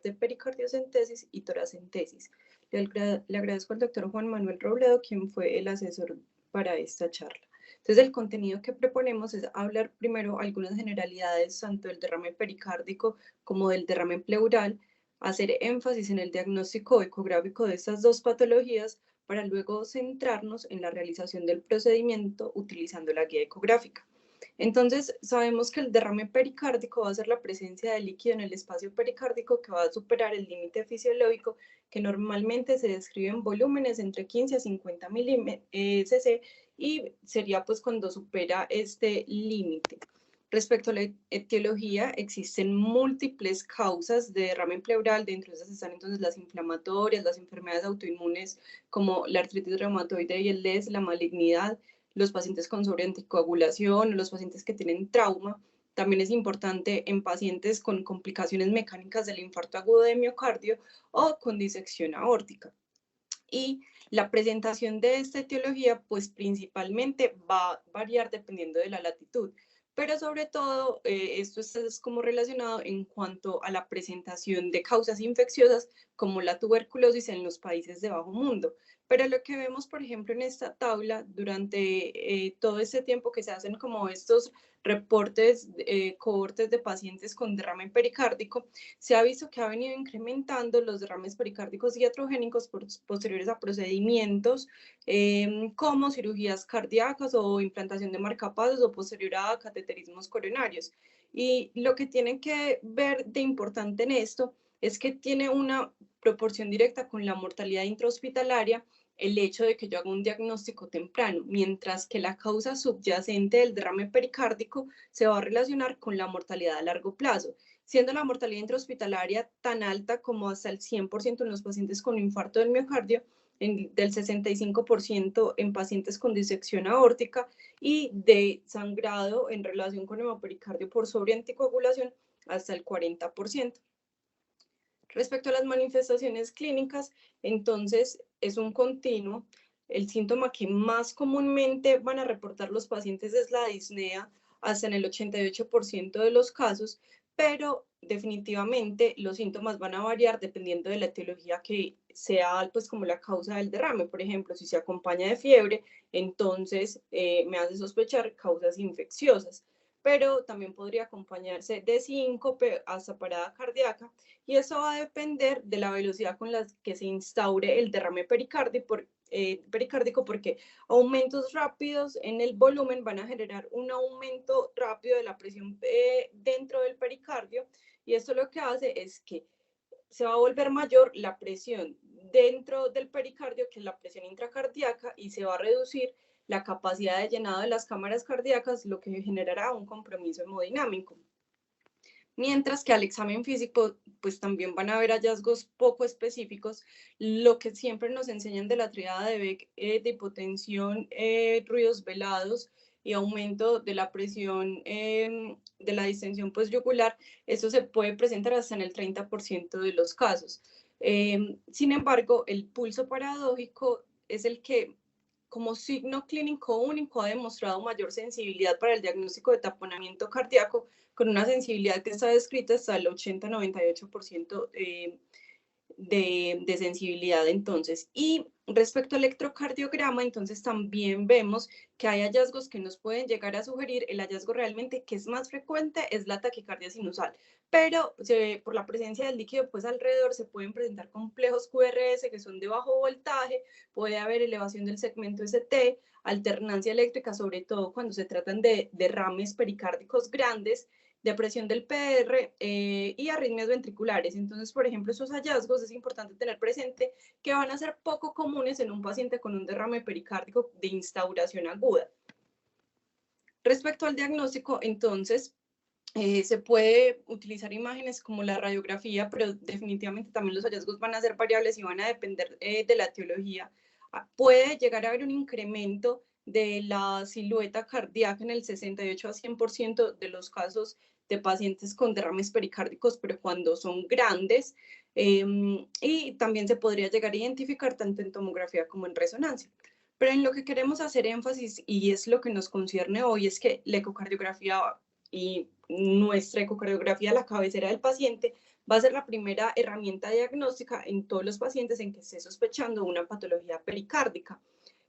de pericardiocentesis y toracentesis. Le agradezco al doctor Juan Manuel Robledo, quien fue el asesor para esta charla. Entonces, el contenido que proponemos es hablar primero algunas generalidades tanto del derrame pericárdico como del derrame pleural, hacer énfasis en el diagnóstico ecográfico de estas dos patologías para luego centrarnos en la realización del procedimiento utilizando la guía ecográfica. Entonces, sabemos que el derrame pericárdico va a ser la presencia de líquido en el espacio pericárdico que va a superar el límite fisiológico, que normalmente se describe en volúmenes entre 15 a 50 cc, y sería pues cuando supera este límite. Respecto a la etiología, existen múltiples causas de derrame pleural. Dentro de esas están entonces las inflamatorias, las enfermedades autoinmunes como la artritis reumatoide y el LES, la malignidad, los pacientes con sobreanticoagulación, los pacientes que tienen trauma. También es importante en pacientes con complicaciones mecánicas del infarto agudo de miocardio o con disección aórtica. Y la presentación de esta etiología, pues principalmente va a variar dependiendo de la latitud, pero sobre todo esto es como relacionado en cuanto a la presentación de causas infecciosas como la tuberculosis en los países de bajo mundo. Pero lo que vemos, por ejemplo, en esta tabla, durante todo este tiempo que se hacen como estos reportes, cohortes de pacientes con derrame pericárdico, se ha visto que ha venido incrementando los derrames pericárdicos iatrogénicos posteriores a procedimientos como cirugías cardíacas o implantación de marcapasos o posterior a cateterismos coronarios. Y lo que tienen que ver de importante en esto es que tiene una proporción directa con la mortalidad intrahospitalaria el hecho de que yo haga un diagnóstico temprano, mientras que la causa subyacente del derrame pericárdico se va a relacionar con la mortalidad a largo plazo, siendo la mortalidad intrahospitalaria tan alta como hasta el 100% en los pacientes con infarto del miocardio, del 65% en pacientes con disección aórtica y de sangrado en relación con hemopericardio por sobreanticoagulación hasta el 40%. Respecto a las manifestaciones clínicas, entonces es un continuo. El síntoma que más comúnmente van a reportar los pacientes es la disnea, hasta en el 88% de los casos, pero definitivamente los síntomas van a variar dependiendo de la etiología que sea, pues como la causa del derrame. Por ejemplo, si se acompaña de fiebre, entonces me hace sospechar causas infecciosas, pero también podría acompañarse de síncope hasta parada cardíaca, y eso va a depender de la velocidad con la que se instaure el derrame pericárdico, porque aumentos rápidos en el volumen van a generar un aumento rápido de la presión dentro del pericardio, y esto lo que hace es que se va a volver mayor la presión dentro del pericardio, que es la presión intracardíaca, y se va a reducir la capacidad de llenado de las cámaras cardíacas, lo que generará un compromiso hemodinámico. Mientras que al examen físico, pues también van a haber hallazgos poco específicos. Lo que siempre nos enseñan de la triada de Beck, de hipotensión, ruidos velados y aumento de la presión de la distensión yugular, eso se puede presentar hasta en el 30% de los casos. Sin embargo, el pulso paradójico es el que como signo clínico único ha demostrado mayor sensibilidad para el diagnóstico de taponamiento cardíaco, con una sensibilidad que está descrita hasta el 80-98% de sensibilidad entonces. Y respecto al electrocardiograma, entonces también vemos que hay hallazgos que nos pueden llegar a sugerir. El hallazgo realmente que es más frecuente es la taquicardia sinusal, pero por la presencia del líquido pues alrededor se pueden presentar complejos QRS que son de bajo voltaje, puede haber elevación del segmento ST, alternancia eléctrica, sobre todo cuando se tratan de derrames pericárdicos grandes, depresión del PR y arritmias ventriculares. Entonces, por ejemplo, esos hallazgos es importante tener presente que van a ser poco comunes en un paciente con un derrame pericárdico de instauración aguda. Respecto al diagnóstico, entonces, se puede utilizar imágenes como la radiografía, pero definitivamente también los hallazgos van a ser variables y van a depender de la etiología. Puede llegar a haber un incremento de la silueta cardíaca en el 68 a 100% de los casos de pacientes con derrames pericárdicos, pero cuando son grandes, y también se podría llegar a identificar tanto en tomografía como en resonancia. Pero en lo que queremos hacer énfasis, y es lo que nos concierne hoy, es que la ecocardiografía y nuestra ecocardiografía, la cabecera del paciente, va a ser la primera herramienta diagnóstica en todos los pacientes en que esté sospechando una patología pericárdica.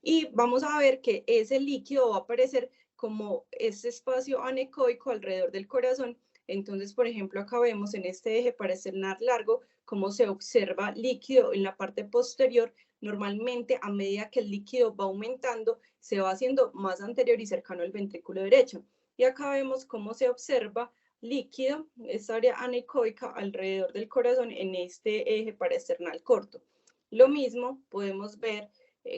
Y vamos a ver que ese líquido va a aparecer como este espacio anecoico alrededor del corazón. Entonces, por ejemplo, acá vemos en este eje paraesternal largo cómo se observa líquido en la parte posterior. Normalmente, a medida que el líquido va aumentando, se va haciendo más anterior y cercano al ventrículo derecho. Y acá vemos cómo se observa líquido, esta área anecoica alrededor del corazón en este eje paraesternal corto. Lo mismo podemos ver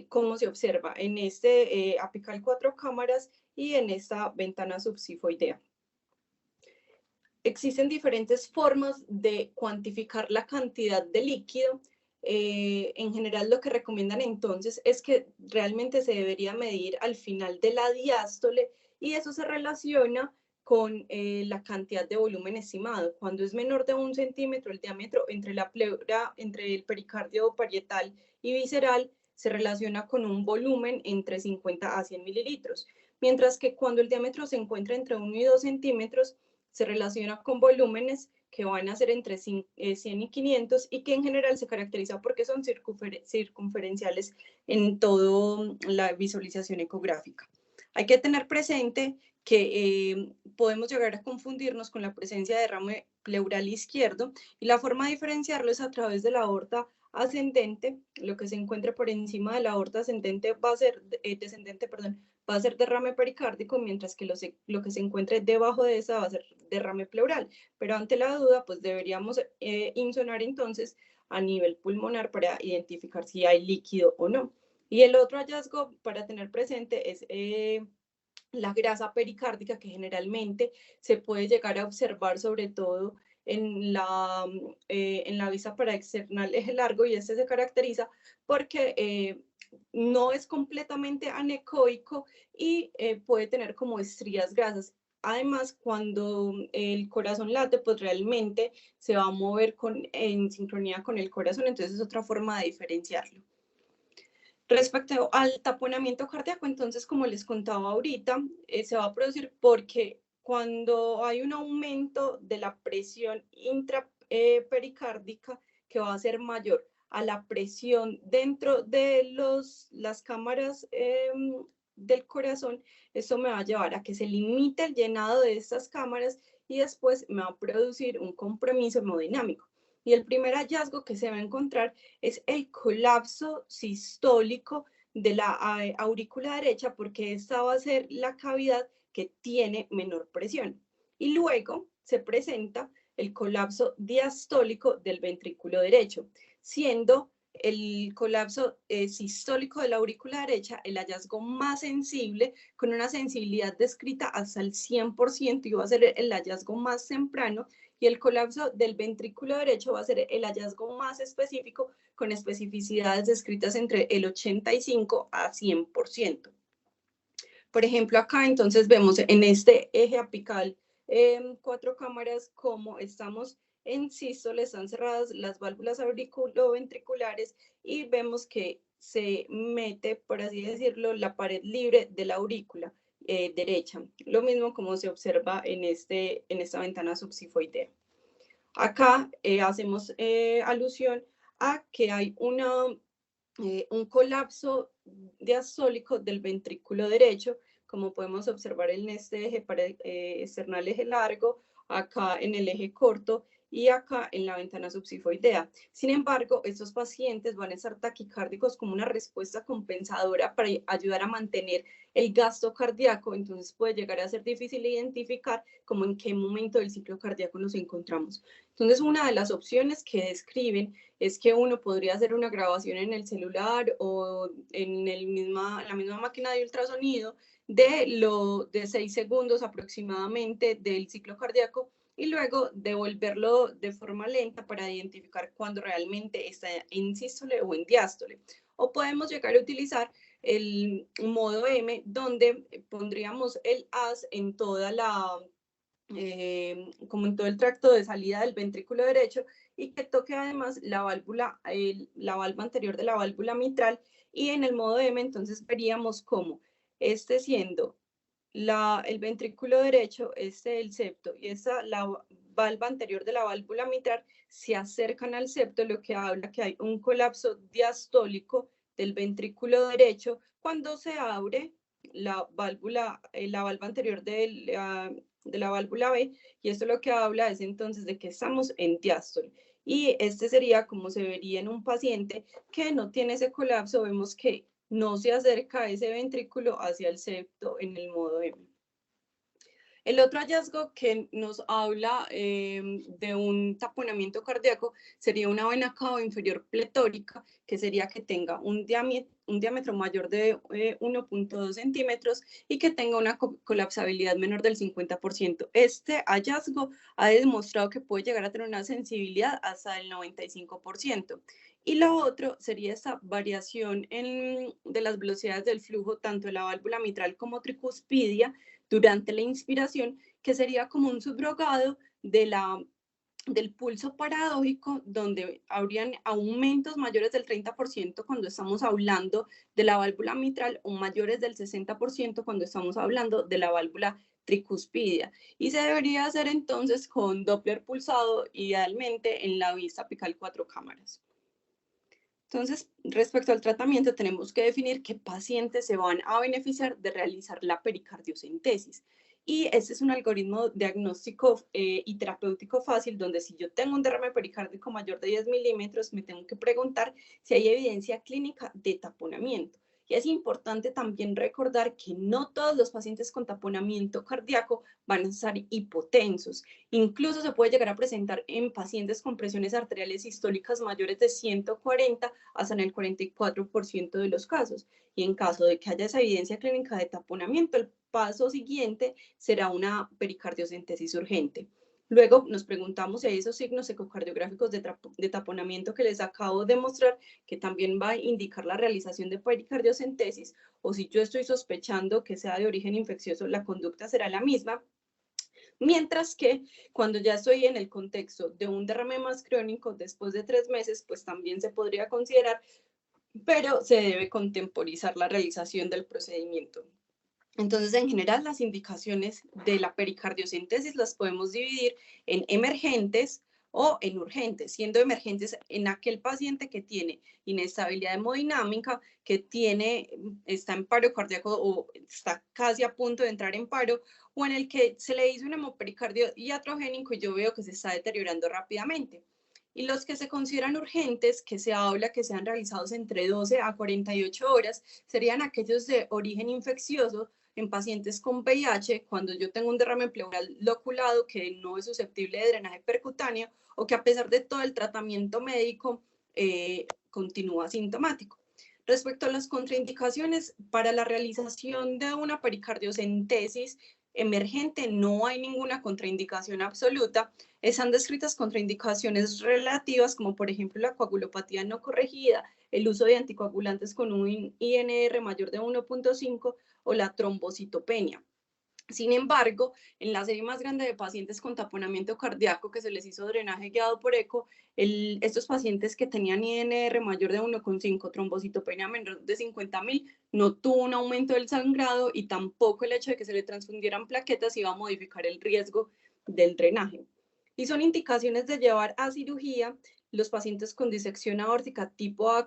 cómo se observa en este apical 4 cámaras y en esta ventana subsifoidea. Existen diferentes formas de cuantificar la cantidad de líquido. En general, lo que recomiendan entonces es que realmente se debería medir al final de la diástole y eso se relaciona con la cantidad de volumen estimado. Cuando es menor de 1 centímetro, el diámetro entre la pleura, entre el pericardio parietal y visceral, se relaciona con un volumen entre 50 a 100 mililitros. Mientras que cuando el diámetro se encuentra entre 1 y 2 centímetros, se relaciona con volúmenes que van a ser entre 100 y 500 y que en general se caracteriza porque son circunferenciales en toda la visualización ecográfica. Hay que tener presente que podemos llegar a confundirnos con la presencia de derrame pleural izquierdo y la forma de diferenciarlo es a través de la aorta ascendente. Lo que se encuentre por encima de la aorta ascendente va a ser, descendente, perdón, va a ser derrame pericárdico, mientras que lo que se encuentre debajo de esa va a ser derrame pleural. Pero ante la duda, pues deberíamos insonar entonces a nivel pulmonar para identificar si hay líquido o no. Y el otro hallazgo para tener presente es la grasa pericárdica, que generalmente se puede llegar a observar sobre todo en la vista paraexternal eje largo, y este se caracteriza porque no es completamente anecoico y puede tener como estrías grasas. Además, cuando el corazón late, pues realmente se va a mover en sincronía con el corazón, entonces es otra forma de diferenciarlo. Respecto al taponamiento cardíaco, entonces, como les contaba ahorita, se va a producir porque cuando hay un aumento de la presión intrapericárdica que va a ser mayor a la presión dentro de las cámaras del corazón, eso me va a llevar a que se limite el llenado de estas cámaras y después me va a producir un compromiso hemodinámico. Y el primer hallazgo que se va a encontrar es el colapso sistólico de la aurícula derecha, porque esta va a ser la cavidad que tiene menor presión. Y luego se presenta el colapso diastólico del ventrículo derecho, siendo el colapso sistólico de la aurícula derecha el hallazgo más sensible, con una sensibilidad descrita hasta el 100%, y va a ser el hallazgo más temprano, y el colapso del ventrículo derecho va a ser el hallazgo más específico, con especificidades descritas entre el 85 a 100%. Por ejemplo, acá entonces vemos en este eje apical 4 cámaras como estamos en sístole, están cerradas las válvulas auriculoventriculares y vemos que se mete, por así decirlo, la pared libre de la aurícula derecha. Lo mismo como se observa en esta ventana subsifoidea. Acá hacemos alusión a que hay un colapso diastólico del ventrículo derecho, como podemos observar en este eje external eje largo, acá en el eje corto y acá en la ventana subsifoidea. Sin embargo, estos pacientes van a estar taquicárdicos como una respuesta compensadora para ayudar a mantener el gasto cardíaco, entonces puede llegar a ser difícil identificar como en qué momento del ciclo cardíaco nos encontramos. Entonces, una de las opciones que describen es que uno podría hacer una grabación en el celular o en la misma máquina de ultrasonido de 6 segundos aproximadamente del ciclo cardíaco y luego devolverlo de forma lenta para identificar cuándo realmente está en sístole o en diástole. O podemos llegar a utilizar el modo M, donde pondríamos el haz en toda como en todo el tracto de salida del ventrículo derecho y que toque además la válvula anterior de la válvula mitral, y en el modo M entonces veríamos cómo siendo el ventrículo derecho, el septo y esa la valva anterior de la válvula mitral se acercan al septo, lo que habla que hay un colapso diastólico del ventrículo derecho cuando se abre la valva anterior de la válvula B, y esto lo que habla es entonces de que estamos en diástole. Y este sería como se vería en un paciente que no tiene ese colapso, vemos que no se acerca ese ventrículo hacia el septo en el modo M. El otro hallazgo que nos habla de un taponamiento cardíaco sería una vena cava inferior pletórica, que sería que tenga un diámetro mayor de 1.2 centímetros y que tenga una colapsabilidad menor del 50%. Este hallazgo ha demostrado que puede llegar a tener una sensibilidad hasta el 95%. Y lo otro sería esta variación de las velocidades del flujo, tanto de la válvula mitral como tricuspidia, durante la inspiración, que sería como un subrogado del pulso paradójico, donde habrían aumentos mayores del 30% cuando estamos hablando de la válvula mitral o mayores del 60% cuando estamos hablando de la válvula tricuspidia. Y se debería hacer entonces con Doppler pulsado, idealmente en la vista apical 4 cámaras. Entonces, respecto al tratamiento, tenemos que definir qué pacientes se van a beneficiar de realizar la pericardiocentesis. Y este es un algoritmo diagnóstico y terapéutico fácil, donde si yo tengo un derrame pericárdico mayor de 10 milímetros, me tengo que preguntar si hay evidencia clínica de taponamiento. Y es importante también recordar que no todos los pacientes con taponamiento cardíaco van a estar hipotensos. Incluso se puede llegar a presentar en pacientes con presiones arteriales sistólicas mayores de 140 hasta en el 44% de los casos. Y en caso de que haya esa evidencia clínica de taponamiento, el paso siguiente será una pericardiocentesis urgente. Luego nos preguntamos si hay esos signos ecocardiográficos de taponamiento que les acabo de mostrar, que también va a indicar la realización de pericardiocentesis, o si yo estoy sospechando que sea de origen infeccioso, la conducta será la misma. Mientras que cuando ya estoy en el contexto de un derrame más crónico después de 3 meses, pues también se podría considerar, pero se debe contemporizar la realización del procedimiento. Entonces, en general, las indicaciones de la pericardiocentesis las podemos dividir en emergentes o en urgentes, siendo emergentes en aquel paciente que tiene inestabilidad hemodinámica, que está en paro cardíaco o está casi a punto de entrar en paro, o en el que se le hizo un hemopericardio iatrogénico y yo veo que se está deteriorando rápidamente. Y los que se consideran urgentes, que se habla que sean realizados entre 12 a 48 horas, serían aquellos de origen infeccioso en pacientes con VIH, cuando yo tengo un derrame pleural loculado que no es susceptible de drenaje percutáneo o que a pesar de todo el tratamiento médico continúa asintomático. Respecto a las contraindicaciones, para la realización de una pericardiocentesis emergente no hay ninguna contraindicación absoluta. Están descritas contraindicaciones relativas, como por ejemplo la coagulopatía no corregida, el uso de anticoagulantes con un INR mayor de 1.5 o la trombocitopenia. Sin embargo, en la serie más grande de pacientes con taponamiento cardíaco que se les hizo drenaje guiado por eco, estos pacientes que tenían INR mayor de 1.5, trombocitopenia menor de 50.000, no tuvo un aumento del sangrado y tampoco el hecho de que se le transfundieran plaquetas iba a modificar el riesgo del drenaje. Y son indicaciones de llevar a cirugía los pacientes con disección aórtica tipo A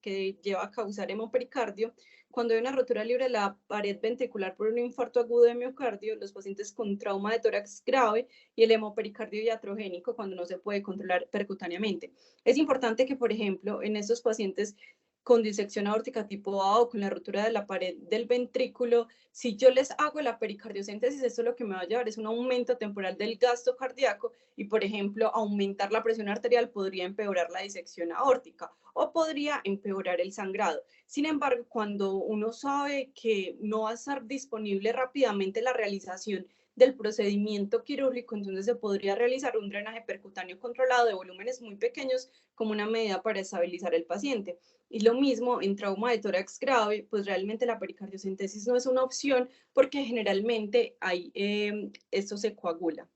que lleva a causar hemopericardio, cuando hay una rotura libre de la pared ventricular por un infarto agudo de miocardio, los pacientes con trauma de tórax grave y el hemopericardio iatrogénico cuando no se puede controlar percutáneamente. Es importante que, por ejemplo, en estos pacientes con disección aórtica tipo A o con la rotura de la pared del ventrículo, si yo les hago la pericardiocentesis, esto lo que me va a llevar es un aumento temporal del gasto cardíaco y, por ejemplo, aumentar la presión arterial podría empeorar la disección aórtica o podría empeorar el sangrado. Sin embargo, cuando uno sabe que no va a estar disponible rápidamente la realización del procedimiento quirúrgico, entonces se podría realizar un drenaje percutáneo controlado de volúmenes muy pequeños como una medida para estabilizar el paciente. Y lo mismo en trauma de tórax grave, pues realmente la pericardiocentesis no es una opción porque generalmente esto se coagula.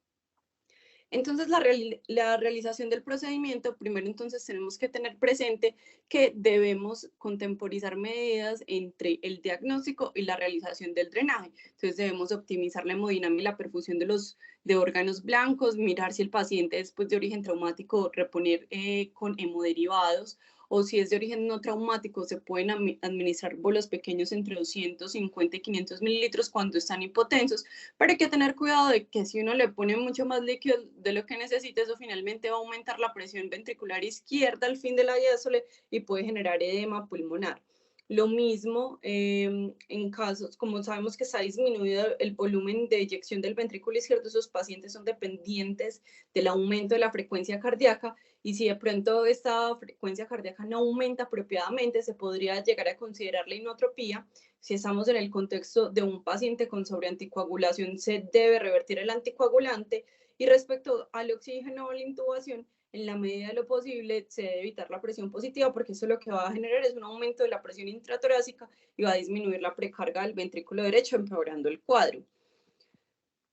Entonces, la realización del procedimiento, primero entonces tenemos que tener presente que debemos contemporizar medidas entre el diagnóstico y la realización del drenaje. Entonces, debemos optimizar la hemodinámica y la perfusión de órganos blancos, mirar si el paciente después de origen traumático reponer con hemoderivados, o si es de origen no traumático, se pueden administrar bolos pequeños entre 250 y 500 mililitros cuando están hipotensos, pero hay que tener cuidado de que si uno le pone mucho más líquido de lo que necesita, eso finalmente va a aumentar la presión ventricular izquierda al fin de la diástole y puede generar edema pulmonar. Lo mismo en casos, como sabemos que está disminuido el volumen de eyección del ventrículo izquierdo, esos pacientes son dependientes del aumento de la frecuencia cardíaca, y si de pronto esta frecuencia cardíaca no aumenta apropiadamente, se podría llegar a considerar la inotropía. Si estamos en el contexto de un paciente con sobreanticoagulación, se debe revertir el anticoagulante, y respecto al oxígeno o la intubación, en la medida de lo posible se debe evitar la presión positiva, porque eso lo que va a generar es un aumento de la presión intratorácica y va a disminuir la precarga del ventrículo derecho, empeorando el cuadro.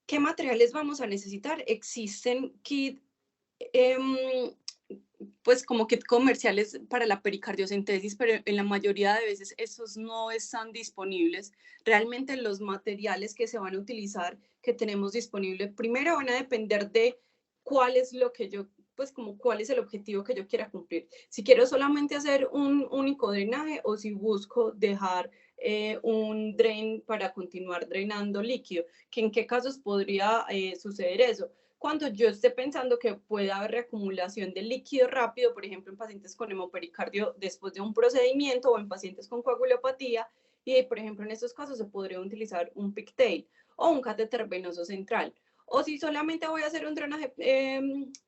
¿Qué materiales vamos a necesitar? Existen kits, pues como kits comerciales para la pericardiocentesis, pero en la mayoría de veces esos no están disponibles. Realmente los materiales que se van a utilizar, que tenemos disponibles, primero van a depender de cuál es lo que yo, pues como cuál es el objetivo que yo quiera cumplir. Si quiero solamente hacer un único drenaje, o si busco dejar un drain para continuar drenando líquido, que en qué casos podría suceder eso. Cuando yo esté pensando que puede haber reacumulación de líquido rápido, por ejemplo, en pacientes con hemopericardio después de un procedimiento, o en pacientes con coagulopatía, y por ejemplo en estos casos se podría utilizar un pigtail o un catéter venoso central. O si solamente voy a hacer un drenaje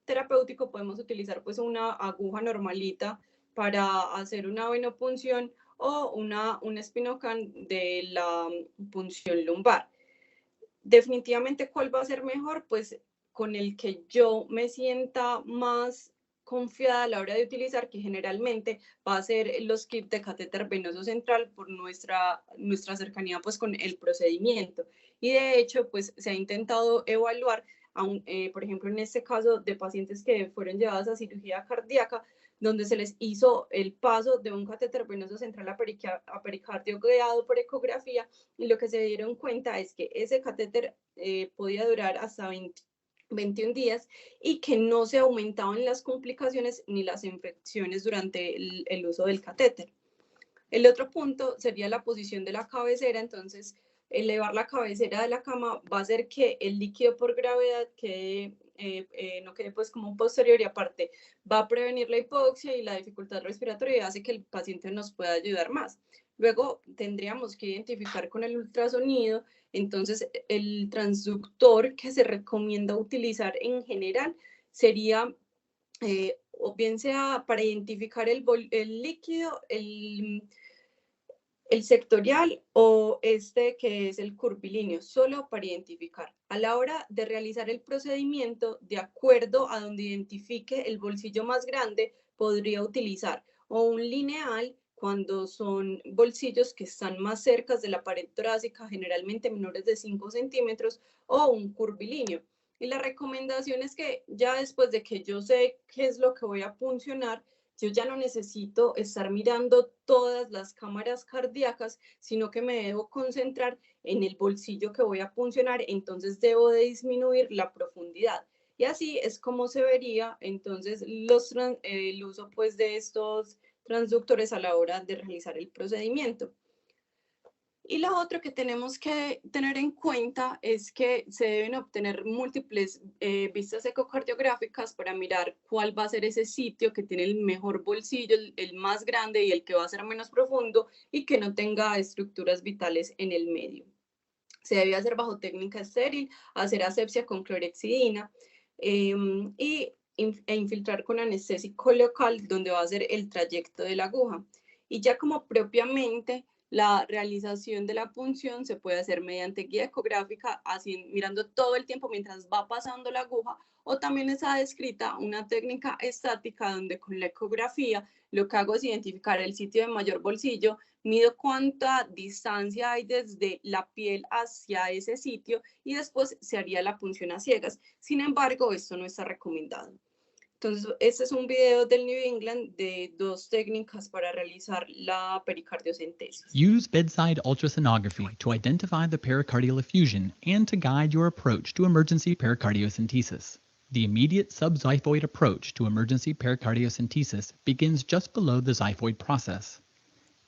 terapéutico, podemos utilizar pues una aguja normalita para hacer una venopunción, o un espinocan de la punción lumbar. Definitivamente, ¿cuál va a ser mejor? Pues con el que yo me sienta más confiada a la hora de utilizar, que generalmente va a ser los kits de catéter venoso central por nuestra cercanía pues con el procedimiento. Y de hecho, pues se ha intentado evaluar, por ejemplo, en este caso de pacientes que fueron llevadas a cirugía cardíaca, donde se les hizo el paso de un catéter venoso central a pericardio guiado por ecografía, y lo que se dieron cuenta es que ese catéter podía durar hasta 21 días, y que no se aumentaban las complicaciones ni las infecciones durante el uso del catéter. El otro punto sería la posición de la cabecera. Entonces, elevar la cabecera de la cama va a hacer que el líquido por gravedad no quede pues como un posterior, y aparte va a prevenir la hipoxia y la dificultad respiratoria, y hace que el paciente nos pueda ayudar más. Luego tendríamos que identificar con el ultrasonido. Entonces, el transductor que se recomienda utilizar en general sería o bien sea para identificar el líquido, el sectorial, o este que es el curvilíneo, solo para identificar. A la hora de realizar el procedimiento, de acuerdo a donde identifique el bolsillo más grande, podría utilizar o un lineal cuando son bolsillos que están más cerca de la pared torácica, generalmente menores de 5 centímetros, o un curvilíneo. Y la recomendación es que ya después de que yo sé qué es lo que voy a puncionar, yo ya no necesito estar mirando todas las cámaras cardíacas, sino que me debo concentrar en el bolsillo que voy a puncionar. Entonces debo de disminuir la profundidad. Y así es como se vería entonces el uso pues de estos transductores a la hora de realizar el procedimiento. Y lo otro que tenemos que tener en cuenta es que se deben obtener múltiples vistas ecocardiográficas para mirar cuál va a ser ese sitio que tiene el mejor bolsillo, el más grande y el que va a ser menos profundo, y que no tenga estructuras vitales en el medio. Se debe hacer bajo técnica estéril, hacer asepsia con clorexidina e infiltrar con anestésico local, donde va a ser el trayecto de la aguja. Y ya como propiamente la realización de la punción se puede hacer mediante guía ecográfica, así mirando todo el tiempo mientras va pasando la aguja, O también está descrita una técnica estática donde con la ecografía lo que hago es identificar el sitio de mayor bolsillo, mido cuánta distancia hay desde la piel hacia ese sitio y después se haría la punción a ciegas. Sin embargo, esto no está recomendado. Entonces, este es un video del New England de 2 técnicas para realizar la pericardiocentesis. Use bedside ultrasonography to identify the pericardial effusion and to guide your approach to emergency pericardiocentesis. The immediate subxiphoid approach to emergency pericardiocentesis begins just below the xiphoid process.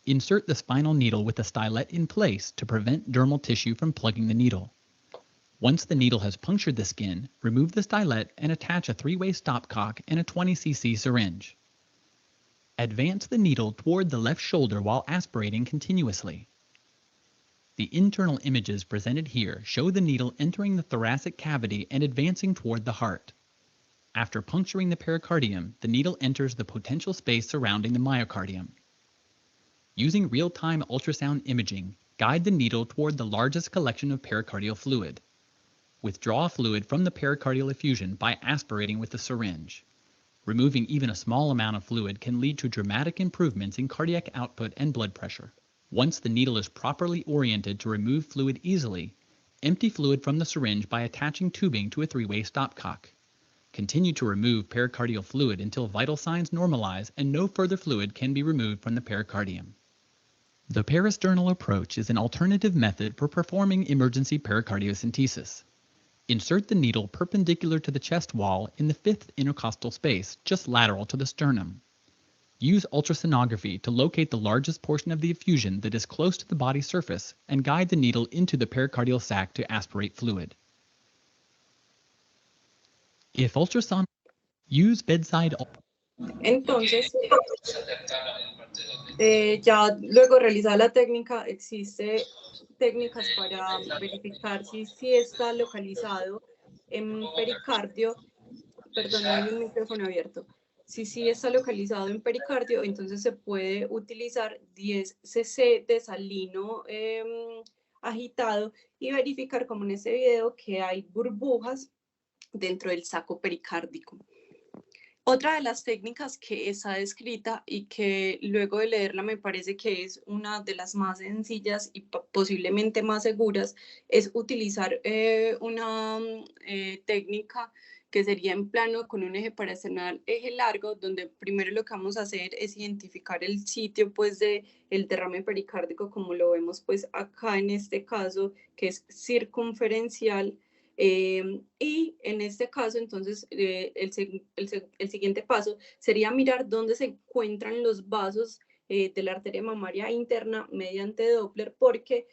Insert the spinal needle with the stylet in place to prevent dermal tissue from plugging the needle. Once the needle has punctured the skin, remove the stylet and attach a 3-way stopcock and a 20 cc syringe. Advance the needle toward the left shoulder while aspirating continuously. The internal images presented here show the needle entering the thoracic cavity and advancing toward the heart. After puncturing the pericardium, the needle enters the potential space surrounding the myocardium. Using real-time ultrasound imaging, guide the needle toward the largest collection of pericardial fluid. Withdraw fluid from the pericardial effusion by aspirating with the syringe. Removing even a small amount of fluid can lead to dramatic improvements in cardiac output and blood pressure. Once the needle is properly oriented to remove fluid easily, empty fluid from the syringe by attaching tubing to a 3-way stopcock. Continue to remove pericardial fluid until vital signs normalize and no further fluid can be removed from the pericardium. The parasternal approach is an alternative method for performing emergency pericardiocentesis. Insert the needle perpendicular to the chest wall in the 5th intercostal space, just lateral to the sternum. Use ultrasonography to locate the largest portion of the effusion that is close to the body surface and guide the needle into the pericardial sac to aspirate fluid. If ultrasound, use bedside. Entonces, ya luego realizada la técnica, existe técnicas para verificar si está localizado en pericardio. Perdón, hay un micrófono abierto. Si sí está localizado en pericardio, entonces se puede utilizar 10 cc de salino agitado y verificar, como en este video, que hay burbujas dentro del saco pericárdico. Otra de las técnicas que está descrita y que luego de leerla me parece que es una de las más sencillas y posiblemente más seguras es utilizar una técnica que sería en plano con un eje parasternal, eje largo, donde primero lo que vamos a hacer es identificar el sitio pues del derrame pericárdico, como lo vemos pues acá en este caso, que es circunferencial. Y en este caso, entonces, el siguiente paso sería mirar dónde se encuentran los vasos de la arteria mamaria interna mediante Doppler, porque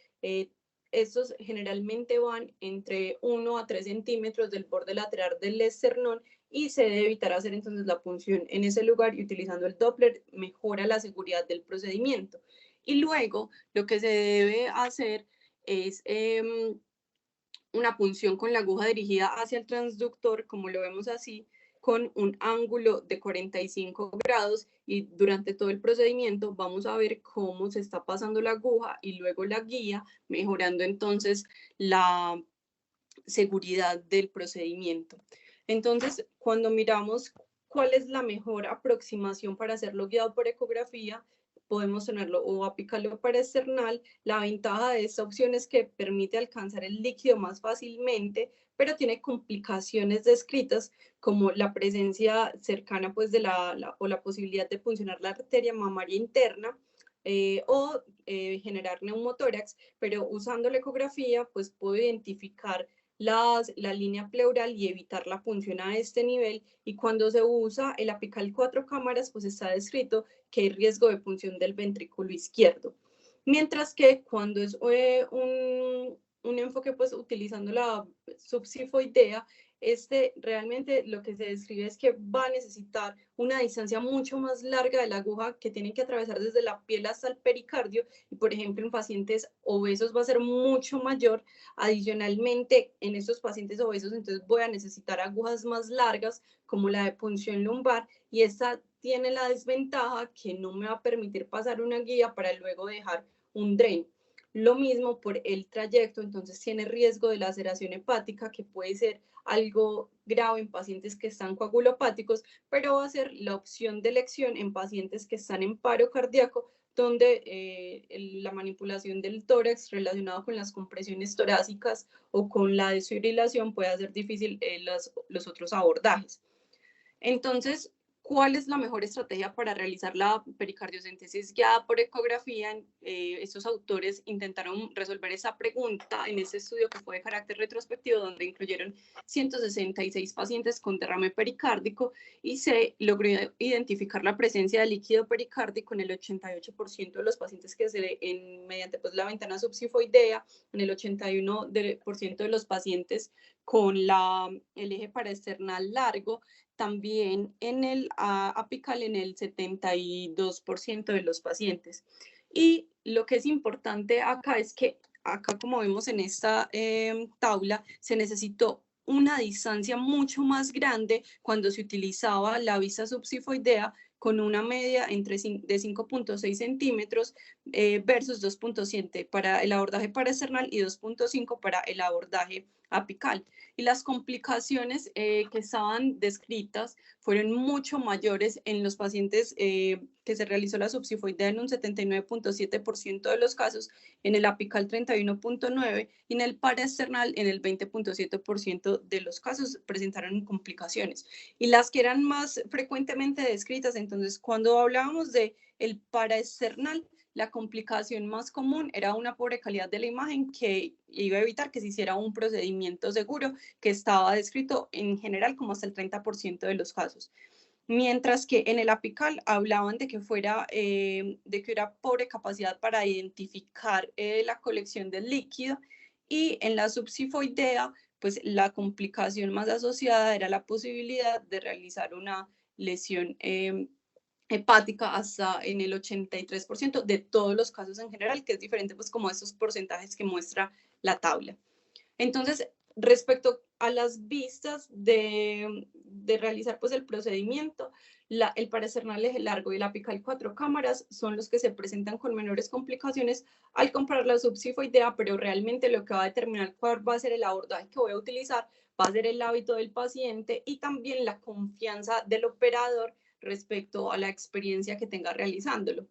estos generalmente van entre 1 a 3 centímetros del borde lateral del esternón y se debe evitar hacer entonces la punción en ese lugar, y utilizando el Doppler mejora la seguridad del procedimiento. Y luego lo que se debe hacer es una punción con la aguja dirigida hacia el transductor, como lo vemos así, con un ángulo de 45 grados, y durante todo el procedimiento vamos a ver cómo se está pasando la aguja y luego la guía, mejorando entonces la seguridad del procedimiento. Entonces, cuando miramos cuál es la mejor aproximación para hacerlo guiado por ecografía, podemos tenerlo o apical o parasternal. La ventaja de esta opción es que permite alcanzar el líquido más fácilmente, pero tiene complicaciones descritas como la presencia cercana pues de la posibilidad de puncionar la arteria mamaria interna, o generar neumotórax, pero usando la ecografía pues puedo identificar la línea pleural y evitar la punción a este nivel. Y cuando se usa el apical 4 cámaras, pues está descrito que hay riesgo de punción del ventrículo izquierdo. Mientras que cuando es un enfoque pues utilizando la subxifoidea, realmente lo que se describe es que va a necesitar una distancia mucho más larga de la aguja, que tiene que atravesar desde la piel hasta el pericardio, y por ejemplo en pacientes obesos va a ser mucho mayor. Adicionalmente, en estos pacientes obesos entonces voy a necesitar agujas más largas como la de punción lumbar, y esta tiene la desventaja que no me va a permitir pasar una guía para luego dejar un drain. Lo mismo por el trayecto, entonces tiene riesgo de laceración hepática, que puede ser algo grave en pacientes que están coagulopáticos, pero va a ser la opción de elección en pacientes que están en paro cardíaco, donde la manipulación del tórax relacionado con las compresiones torácicas o con la desfibrilación puede hacer difícil los otros abordajes. Entonces, ¿cuál es la mejor estrategia para realizar la pericardiocentesis guiada por ecografía? Estos autores intentaron resolver esa pregunta en ese estudio que fue de carácter retrospectivo, donde incluyeron 166 pacientes con derrame pericárdico y se logró identificar la presencia de líquido pericárdico en el 88% de los pacientes que mediante pues, la ventana subsifoidea, en el 81% de los pacientes con el eje paraesternal largo, también en el apical en el 72% de los pacientes. Y lo que es importante acá es que, acá como vemos en esta tabla, se necesitó una distancia mucho más grande cuando se utilizaba la vista subsifoidea con una media de 5.6 centímetros versus 2.7 para el abordaje paraesternal y 2.5 para el abordaje apical. Y las complicaciones que estaban descritas fueron mucho mayores en los pacientes que se realizó la subsifoidea en un 79.7% de los casos, en el apical 31.9% y en el paraesternal en el 20.7% de los casos presentaron complicaciones. Y las que eran más frecuentemente descritas, entonces cuando hablábamos de el paraesternal, la complicación más común era una pobre calidad de la imagen que iba a evitar que se hiciera un procedimiento seguro, que estaba descrito en general como hasta el 30% de los casos. Mientras que en el apical hablaban de que era pobre capacidad para identificar la colección del líquido, y en la subsifoidea, pues la complicación más asociada era la posibilidad de realizar una lesión hepática hasta en el 83% de todos los casos en general, que es diferente pues como estos porcentajes que muestra la tabla. Entonces, respecto a las vistas de realizar pues el procedimiento, el paraesternal eje largo y el apical 4 cámaras son los que se presentan con menores complicaciones al comparar la subsifoidea, pero realmente lo que va a determinar cuál va a ser el abordaje que voy a utilizar va a ser el hábito del paciente y también la confianza del operador respecto a la experiencia que tenga realizándolo.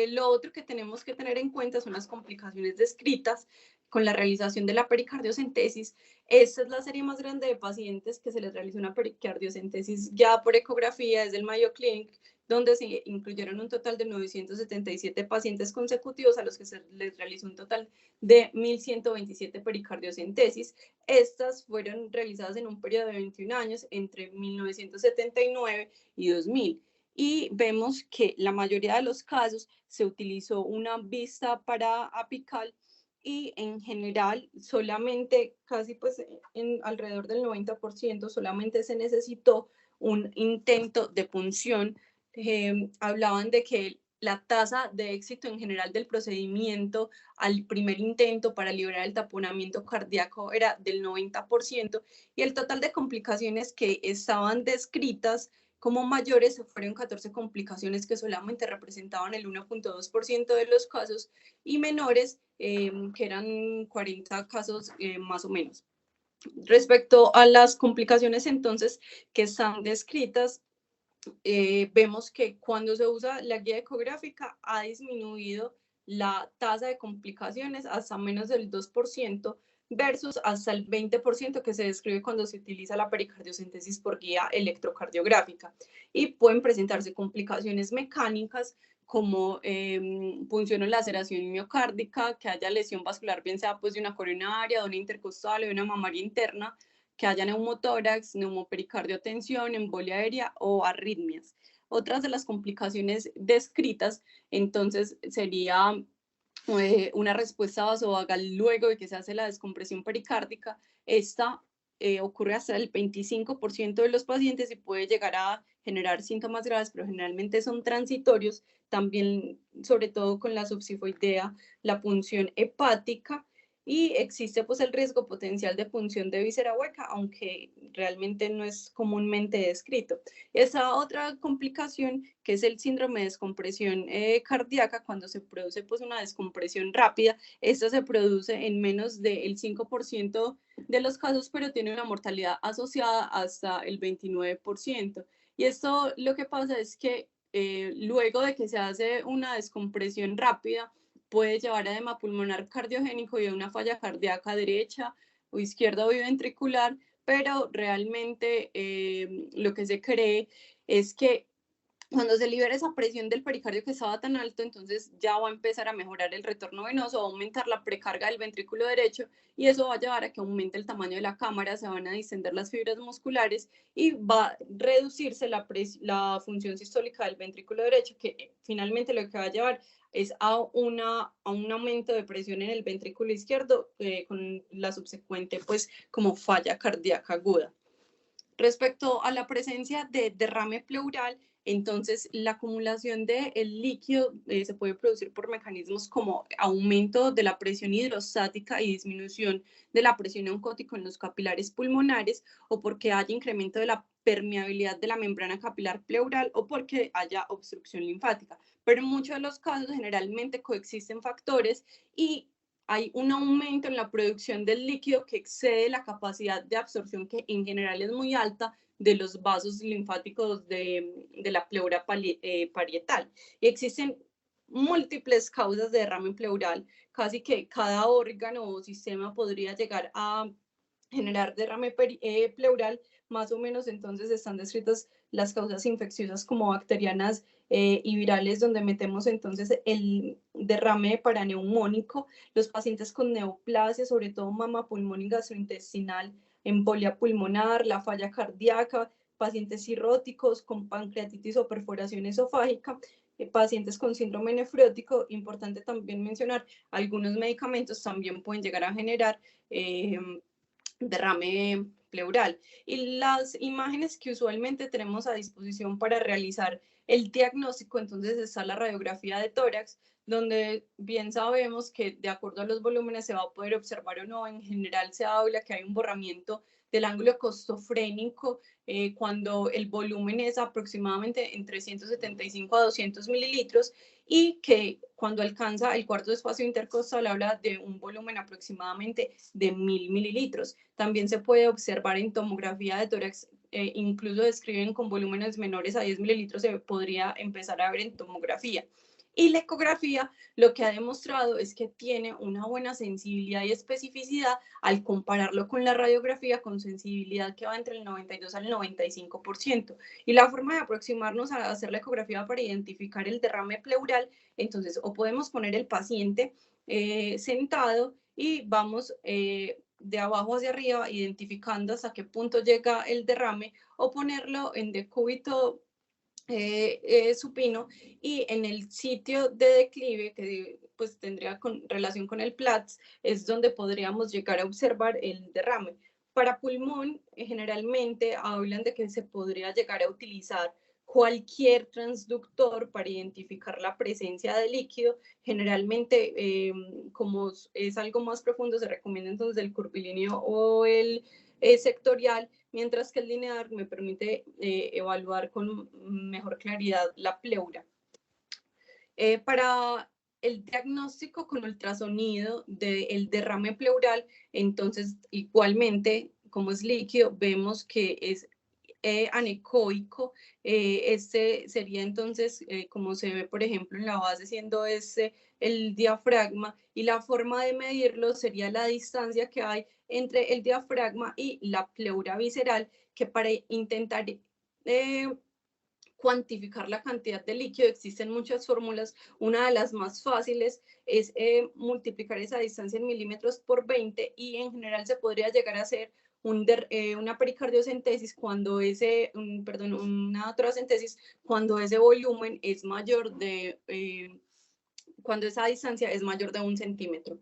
Lo otro que tenemos que tener en cuenta son las complicaciones descritas con la realización de la pericardiocentesis. Esta es la serie más grande de pacientes que se les realizó una pericardiocentesis ya por ecografía desde el Mayo Clinic, donde se incluyeron un total de 977 pacientes consecutivos a los que se les realizó un total de 1.127 pericardiocentesis. Estas fueron realizadas en un periodo de 21 años entre 1979 y 2000. Y vemos que la mayoría de los casos se utilizó una vista para apical y en general solamente casi pues en alrededor del 90% solamente se necesitó un intento de punción. Hablaban de que la tasa de éxito en general del procedimiento al primer intento para liberar el taponamiento cardíaco era del 90% y el total de complicaciones que estaban descritas como mayores fueron 14 complicaciones que solamente representaban el 1.2% de los casos y menores que eran 40 casos más o menos. Respecto a las complicaciones entonces que están descritas, vemos que cuando se usa la guía ecográfica ha disminuido la tasa de complicaciones hasta menos del 2% versus hasta el 20% que se describe cuando se utiliza la pericardiocentesis por guía electrocardiográfica. Y pueden presentarse complicaciones mecánicas como punción o laceración miocárdica, que haya lesión vascular, bien sea pues de una coronaria, de una intercostal o de una mamaria interna, que haya neumotórax, neumopericardiotensión, embolia aérea o arritmias. Otras de las complicaciones descritas, entonces, sería una respuesta vasovagal luego de que se hace la descompresión pericárdica. Esta ocurre hasta el 25% de los pacientes y puede llegar a generar síntomas graves, pero generalmente son transitorios. También, sobre todo con la subsifoidea, la punción hepática. y existe pues el riesgo potencial de punción de víscera hueca, aunque realmente no es comúnmente descrito. Esa otra complicación, que es el síndrome de descompresión cardíaca, cuando se produce pues una descompresión rápida, esta se produce en menos del 5% de los casos, pero tiene una mortalidad asociada hasta el 29%. Y esto lo que pasa es que luego de que se hace una descompresión rápida, puede llevar a edema pulmonar cardiogénico y a una falla cardíaca derecha o izquierda o biventricular, pero realmente lo que se cree es que cuando se libera esa presión del pericardio que estaba tan alto, entonces ya va a empezar a mejorar el retorno venoso, va a aumentar la precarga del ventrículo derecho y eso va a llevar a que aumente el tamaño de la cámara, se van a distender las fibras musculares y va a reducirse la función sistólica del ventrículo derecho, que finalmente lo que va a llevar es a un aumento de presión en el ventrículo izquierdo con la subsecuente pues como falla cardíaca aguda. Respecto a la presencia de derrame pleural, entonces la acumulación del líquido se puede producir por mecanismos como aumento de la presión hidrostática y disminución de la presión oncótica en los capilares pulmonares, o porque haya incremento de la permeabilidad de la membrana capilar pleural, o porque haya obstrucción linfática. Pero en muchos de los casos generalmente coexisten factores y hay un aumento en la producción del líquido que excede la capacidad de absorción, que en general es muy alta, de los vasos linfáticos de la pleura parietal. Y existen múltiples causas de derrame pleural, casi que cada órgano o sistema podría llegar a generar derrame pleural, más o menos. Entonces están descritas las causas infecciosas como bacterianas y virales, donde metemos entonces el derrame paraneumónico, los pacientes con neoplasia, sobre todo mama, pulmón y gastrointestinal, embolia pulmonar, la falla cardíaca, pacientes cirróticos con pancreatitis o perforación esofágica, pacientes con síndrome nefrótico. Importante también mencionar, algunos medicamentos también pueden llegar a generar derrame pleural. Y las imágenes que usualmente tenemos a disposición para realizar el diagnóstico, entonces está la radiografía de tórax, donde bien sabemos que de acuerdo a los volúmenes se va a poder observar o no. En general se habla que hay un borramiento del ángulo costofrénico cuando el volumen es aproximadamente entre 175 a 200 mililitros, y que cuando alcanza el cuarto espacio intercostal habla de un volumen aproximadamente de 1000 mililitros. También se puede observar en tomografía de tórax, incluso describen con volúmenes menores a 10 mililitros, se podría empezar a ver en tomografía. Y la ecografía lo que ha demostrado es que tiene una buena sensibilidad y especificidad al compararlo con la radiografía, con sensibilidad que va entre el 92 al 95%. Y la forma de aproximarnos a hacer la ecografía para identificar el derrame pleural, entonces o podemos poner el paciente sentado y vamos de abajo hacia arriba identificando hasta qué punto llega el derrame, o ponerlo en decúbito supino, y en el sitio de declive que pues tendría relación con el PLATS es donde podríamos llegar a observar el derrame. Para pulmón generalmente hablan de que se podría llegar a utilizar cualquier transductor para identificar la presencia de líquido. Generalmente como es algo más profundo se recomienda entonces el curvilíneo o el sectorial, mientras que el lineal me permite evaluar con mejor claridad la pleura. Para el diagnóstico con ultrasonido del derrame pleural, entonces igualmente, como es líquido, vemos que es anecoico. Este sería entonces, como se ve por ejemplo en la base, siendo el diafragma, y la forma de medirlo sería la distancia que hay entre el diafragma y la pleura visceral, que para intentar cuantificar la cantidad de líquido existen muchas fórmulas. Una de las más fáciles es multiplicar esa distancia en milímetros por 20, y en general se podría llegar a hacer una pericardiocentesis cuando una toracentesis cuando ese volumen es mayor de, cuando esa distancia es mayor de 1 centímetro.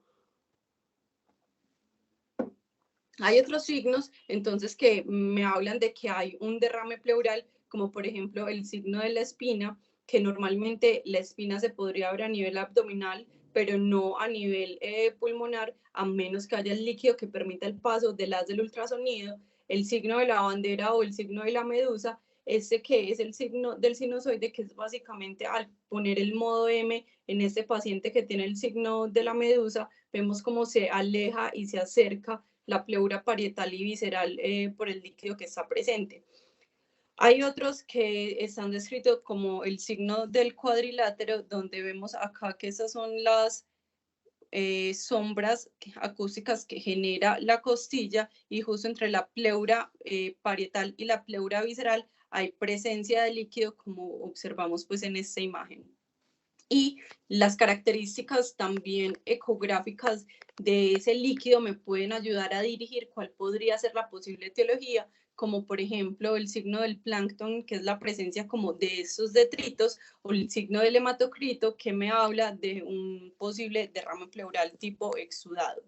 Hay otros signos, entonces, que me hablan de que hay un derrame pleural, como por ejemplo el signo de la espina, que normalmente la espina se podría ver a nivel abdominal pero no a nivel pulmonar, a menos que haya el líquido que permita el paso del haz del ultrasonido, el signo de la bandera o el signo de la medusa, este que es el signo del sinusoide, que es básicamente al poner el modo M en este paciente que tiene el signo de la medusa, vemos cómo se aleja y se acerca la pleura parietal y visceral por el líquido que está presente. Hay otros que están descritos como el signo del cuadrilátero, donde vemos acá que esas son las sombras acústicas que genera la costilla, y justo entre la pleura parietal y la pleura visceral hay presencia de líquido, como observamos pues en esta imagen. Y las características también ecográficas de ese líquido me pueden ayudar a dirigir cuál podría ser la posible etiología, como por ejemplo el signo del plancton, que es la presencia como de estos detritos, o el signo del hematocrito, que me habla de un posible derrame pleural tipo exudado.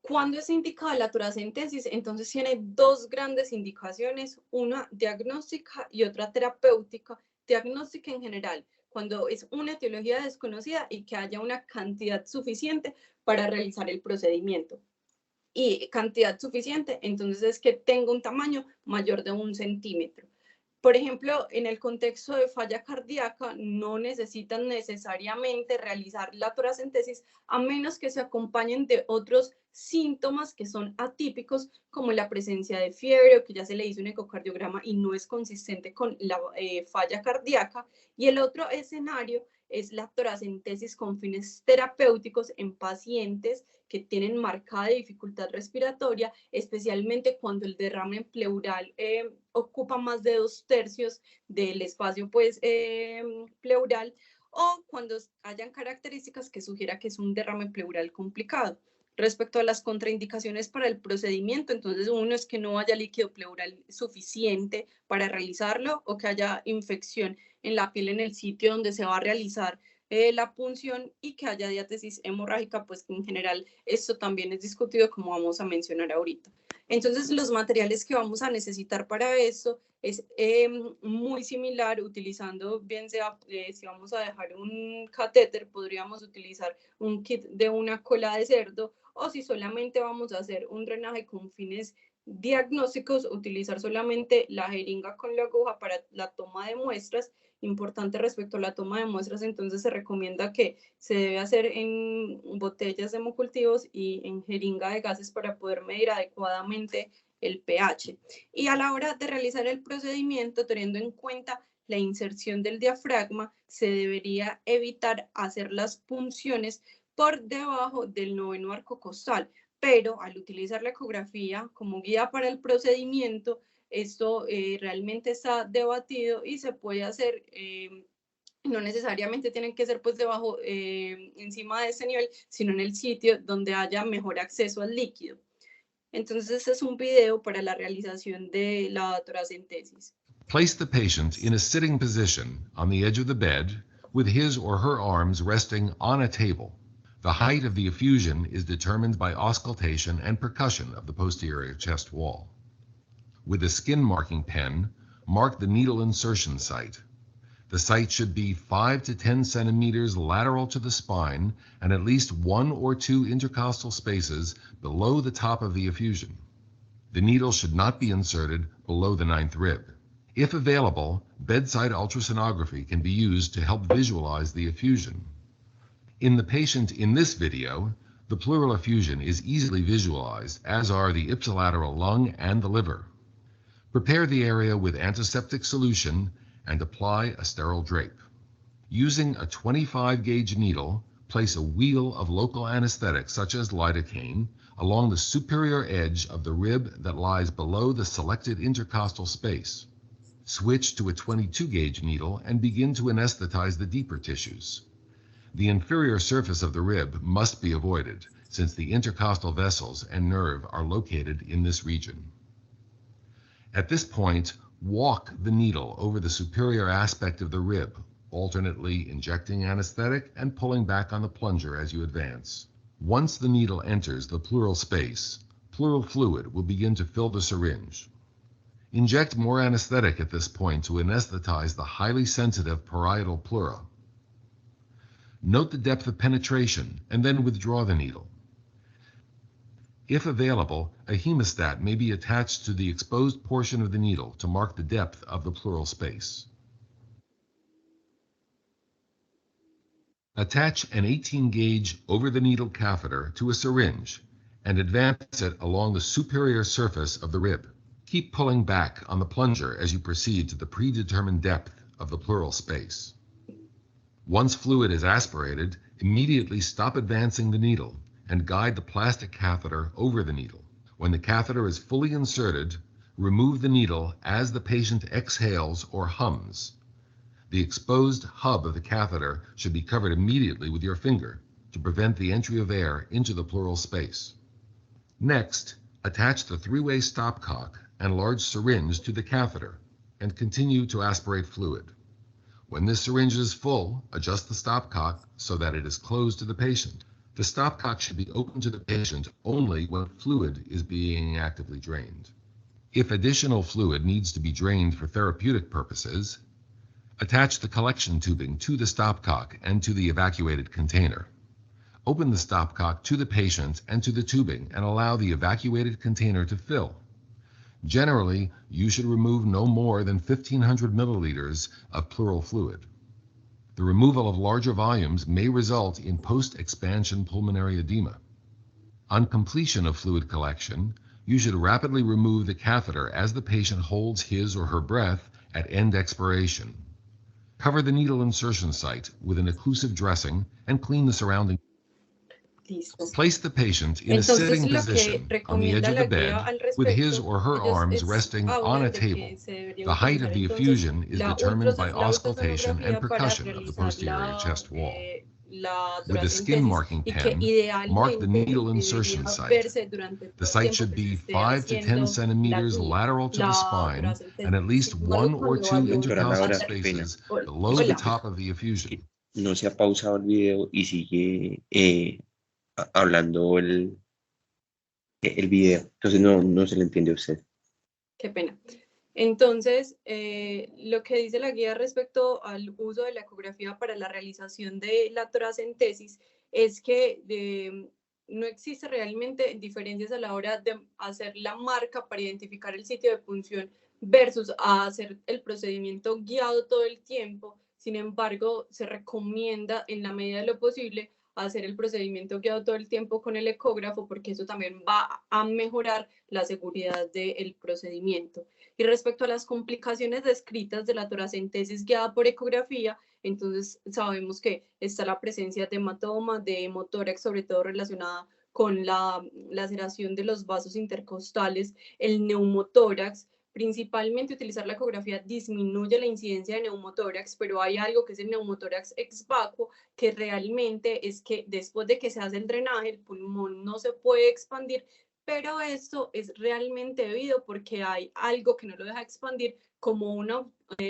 Cuando es indicada la toracentesis, entonces tiene dos grandes indicaciones, una diagnóstica y otra terapéutica. Diagnóstica en general, cuando es una etiología desconocida y que haya una cantidad suficiente para realizar el procedimiento. Y cantidad suficiente, entonces es que tenga un tamaño mayor de 1 centímetro. Por ejemplo, en el contexto de falla cardíaca, no necesitan necesariamente realizar la toracentesis a menos que se acompañen de otros síntomas que son atípicos, como la presencia de fiebre o que ya se le hizo un ecocardiograma y no es consistente con la falla cardíaca. Y el otro escenario es la toracentesis con fines terapéuticos en pacientes que tienen marcada dificultad respiratoria, especialmente cuando el derrame pleural ocupa más de 2/3 del espacio pues, pleural, o cuando hayan características que sugiera que es un derrame pleural complicado. Respecto a las contraindicaciones para el procedimiento, entonces uno es que no haya líquido pleural suficiente para realizarlo, o que haya infección en la piel en el sitio donde se va a realizar la punción, y que haya diátesis hemorrágica, pues en general esto también es discutido, como vamos a mencionar ahorita. Entonces los materiales que vamos a necesitar para eso es muy similar, utilizando bien sea, si vamos a dejar un catéter, podríamos utilizar un kit de una cola de cerdo, o si solamente vamos a hacer un drenaje con fines diagnósticos, utilizar solamente la jeringa con la aguja para la toma de muestras. Importante respecto a la toma de muestras, entonces se recomienda que se debe hacer en botellas de hemocultivos y en jeringa de gases para poder medir adecuadamente el pH. Y a la hora de realizar el procedimiento, teniendo en cuenta la inserción del diafragma, se debería evitar hacer las punciones por debajo del 9º arco costal, pero al utilizar la ecografía como guía para el procedimiento, esto realmente está debatido y se puede hacer, no necesariamente tienen que ser pues debajo, encima de ese nivel, sino en el sitio donde haya mejor acceso al líquido. Entonces este es un video para la realización de la toracentesis. Place the patient in a sitting position on the edge of the bed with his or her arms resting on a table. The height of the effusion is determined by auscultation and percussion of the posterior chest wall. With a skin marking pen, mark the needle insertion site. The site should be 5 to 10 centimeters lateral to the spine and at least 1 or 2 intercostal spaces below the top of the effusion. The needle should not be inserted below the 9th rib. If available, bedside ultrasonography can be used to help visualize the effusion. In the patient in this video, the pleural effusion is easily visualized, as are the ipsilateral lung and the liver. Prepare the area with antiseptic solution and apply a sterile drape. Using a 25-gauge needle, place a wheel of local anesthetic, such as lidocaine, along the superior edge of the rib that lies below the selected intercostal space. Switch to a 22-gauge needle and begin to anesthetize the deeper tissues. The inferior surface of the rib must be avoided, since the intercostal vessels and nerve are located in this region. At this point, walk the needle over the superior aspect of the rib, alternately injecting anesthetic and pulling back on the plunger as you advance. Once the needle enters the pleural space, pleural fluid will begin to fill the syringe. Inject more anesthetic at this point to anesthetize the highly sensitive parietal pleura. Note the depth of penetration and then withdraw the needle. If available, a hemostat may be attached to the exposed portion of the needle to mark the depth of the pleural space. Attach an 18-gauge over-the-needle catheter to a syringe and advance it along the superior surface of the rib. Keep pulling back on the plunger as you proceed to the predetermined depth of the pleural space. Once fluid is aspirated, immediately stop advancing the needle and guide the plastic catheter over the needle. When the catheter is fully inserted, remove the needle as the patient exhales or hums. The exposed hub of the catheter should be covered immediately with your finger to prevent the entry of air into the pleural space. Next, attach the three-way stopcock and large syringe to the catheter and continue to aspirate fluid. When this syringe is full, adjust the stopcock so that it is closed to the patient. The stopcock should be open to the patient only when fluid is being actively drained. If additional fluid needs to be drained for therapeutic purposes, attach the collection tubing to the stopcock and to the evacuated container. Open the stopcock to the patient and to the tubing and allow the evacuated container to fill. Generally, you should remove no more than 1,500 milliliters of pleural fluid. The removal of larger volumes may result in post-expansion pulmonary edema. On completion of fluid collection, you should rapidly remove the catheter as the patient holds his or her breath at end expiration. Cover the needle insertion site with an occlusive dressing and clean the surrounding. Listo. Place the patient in a Entonces, sitting lo que position on the edge recomienda of la the bed guía al with his respecto, or her ellos arms resting on hablan a de que table. se debería The height utilizar of the entonces effusion is la determined by la auscultation and ultrasonografía para percussion of the realizar posterior chest wall. la With a skin toracentesis marking y que pen, mark the idealmente needle insertion debería site. verse durante The todo el site tiempo should que se be esté 5 to 10 haciendo la centimeters guía, lateral to the la spine and at toracentesis. least Sin embargo, 1 or cuando 2 evaluamos Doctora intercostal Laura, qué pena. spaces below the Hola. top of the effusion. No se ha pausado el video y sigue hablando el video. Entonces no se le entiende a usted. Qué pena. Entonces, lo que dice la guía respecto al uso de la ecografía para la realización de la toracentesis es que no existe realmente diferencias a la hora de hacer la marca para identificar el sitio de punción versus a hacer el procedimiento guiado todo el tiempo. Sin embargo, se recomienda en la medida de lo posible hacer el procedimiento guiado todo el tiempo con el ecógrafo porque eso también va a mejorar la seguridad del procedimiento. Y respecto a las complicaciones descritas de la toracentesis guiada por ecografía, entonces sabemos que está la presencia de hematoma, de hemotórax, sobre todo relacionada con la laceración de los vasos intercostales, el neumotórax. Principalmente utilizar la ecografía disminuye la incidencia de neumotórax, pero hay algo que es el neumotórax ex vacuo, que realmente es que después de que se hace el drenaje, el pulmón no se puede expandir, pero esto es realmente debido porque hay algo que no lo deja expandir como una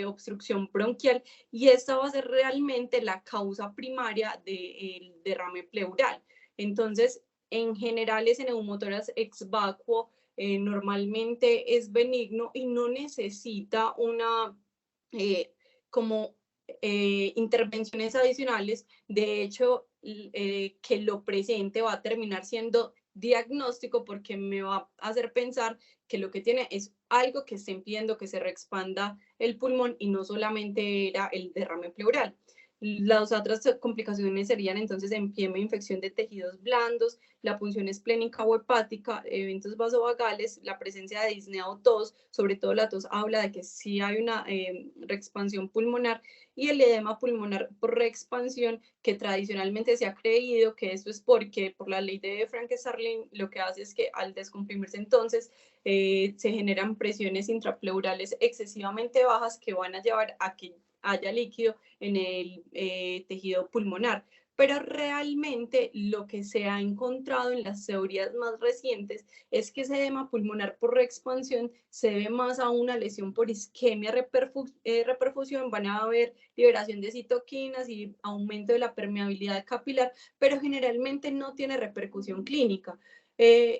obstrucción bronquial y esta va a ser realmente la causa primaria del derrame pleural. Entonces, en general ese neumotórax ex vacuo normalmente es benigno y no necesita una intervenciones adicionales. De hecho, que lo presente va a terminar siendo diagnóstico porque me va a hacer pensar que lo que tiene es algo que está impidiendo que se reexpanda el pulmón y no solamente era el derrame pleural. Las otras complicaciones serían entonces empiema, infección de tejidos blandos, la punción esplénica o hepática, eventos vasovagales, la presencia de disnea o tos, sobre todo la tos habla de que sí hay una reexpansión pulmonar y el edema pulmonar por reexpansión, que tradicionalmente se ha creído que esto es porque por la ley de Frank-Starling lo que hace es que al descomprimirse entonces se generan presiones intrapleurales excesivamente bajas que van a llevar a que haya líquido en el tejido pulmonar. Pero realmente lo que se ha encontrado en las teorías más recientes es que ese edema pulmonar por reexpansión se debe más a una lesión por isquemia reperfusión, van a haber liberación de citoquinas y aumento de la permeabilidad capilar, pero generalmente no tiene repercusión clínica.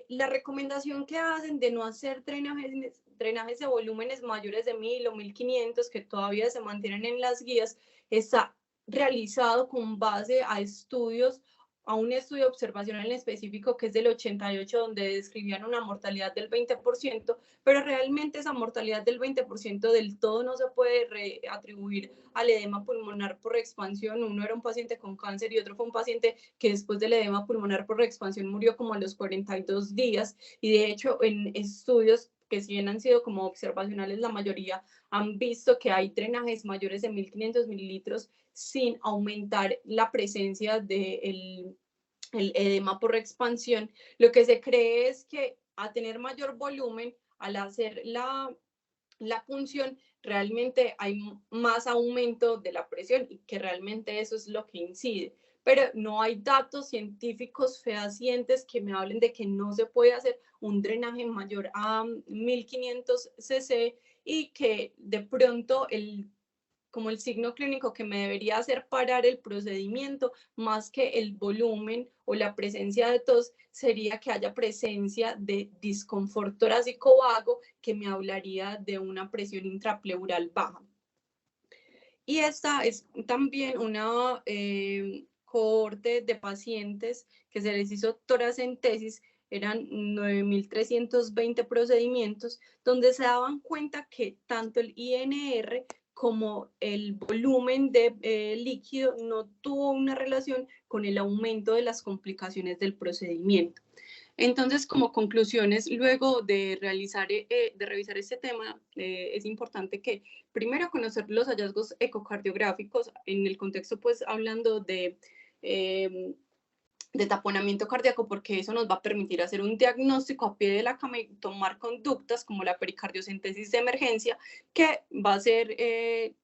La recomendación que hacen de no hacer drenajes de volúmenes mayores de 1000 o 1500 que todavía se mantienen en las guías está realizado con base a estudios, a un estudio observacional en específico que es del 88, donde describían una mortalidad del 20%, pero realmente esa mortalidad del 20% del todo no se puede atribuir al edema pulmonar por expansión. Uno era un paciente con cáncer y otro fue un paciente que después del edema pulmonar por expansión murió como a los 42 días, y de hecho en estudios que si bien han sido como observacionales, la mayoría han visto que hay drenajes mayores de 1.500 mililitros sin aumentar la presencia del edema por expansión. Lo que se cree es que a tener mayor volumen, al hacer la punción, realmente hay más aumento de la presión y que realmente eso es lo que incide. Pero no hay datos científicos fehacientes que me hablen de que no se puede hacer un drenaje mayor a 1.500 cc y que de pronto como el signo clínico que me debería hacer parar el procedimiento, más que el volumen o la presencia de tos, sería que haya presencia de disconfort torácico vago, que me hablaría de una presión intrapleural baja. Y esta es también una cohorte de pacientes que se les hizo toracentesis. Eran 9.320 procedimientos, donde se daban cuenta que tanto el INR como el volumen de líquido no tuvo una relación con el aumento de las complicaciones del procedimiento. Entonces, como conclusiones, luego de revisar este tema, es importante que primero conocer los hallazgos ecocardiográficos en el contexto, pues hablando de taponamiento cardíaco, porque eso nos va a permitir hacer un diagnóstico a pie de la cama y tomar conductas como la pericardiocentesis de emergencia, que va a ser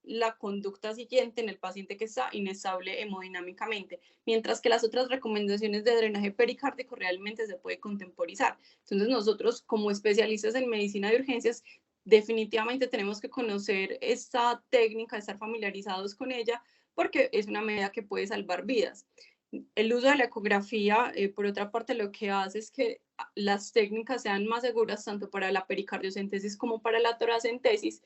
la conducta siguiente en el paciente que está inestable hemodinámicamente, mientras que las otras recomendaciones de drenaje pericárdico realmente se puede contemporizar. Entonces nosotros, como especialistas en medicina de urgencias, definitivamente tenemos que conocer esta técnica, estar familiarizados con ella, porque es una medida que puede salvar vidas. El uso de la ecografía, por otra parte, lo que hace es que las técnicas sean más seguras tanto para la pericardiocentesis como para la toracentesis,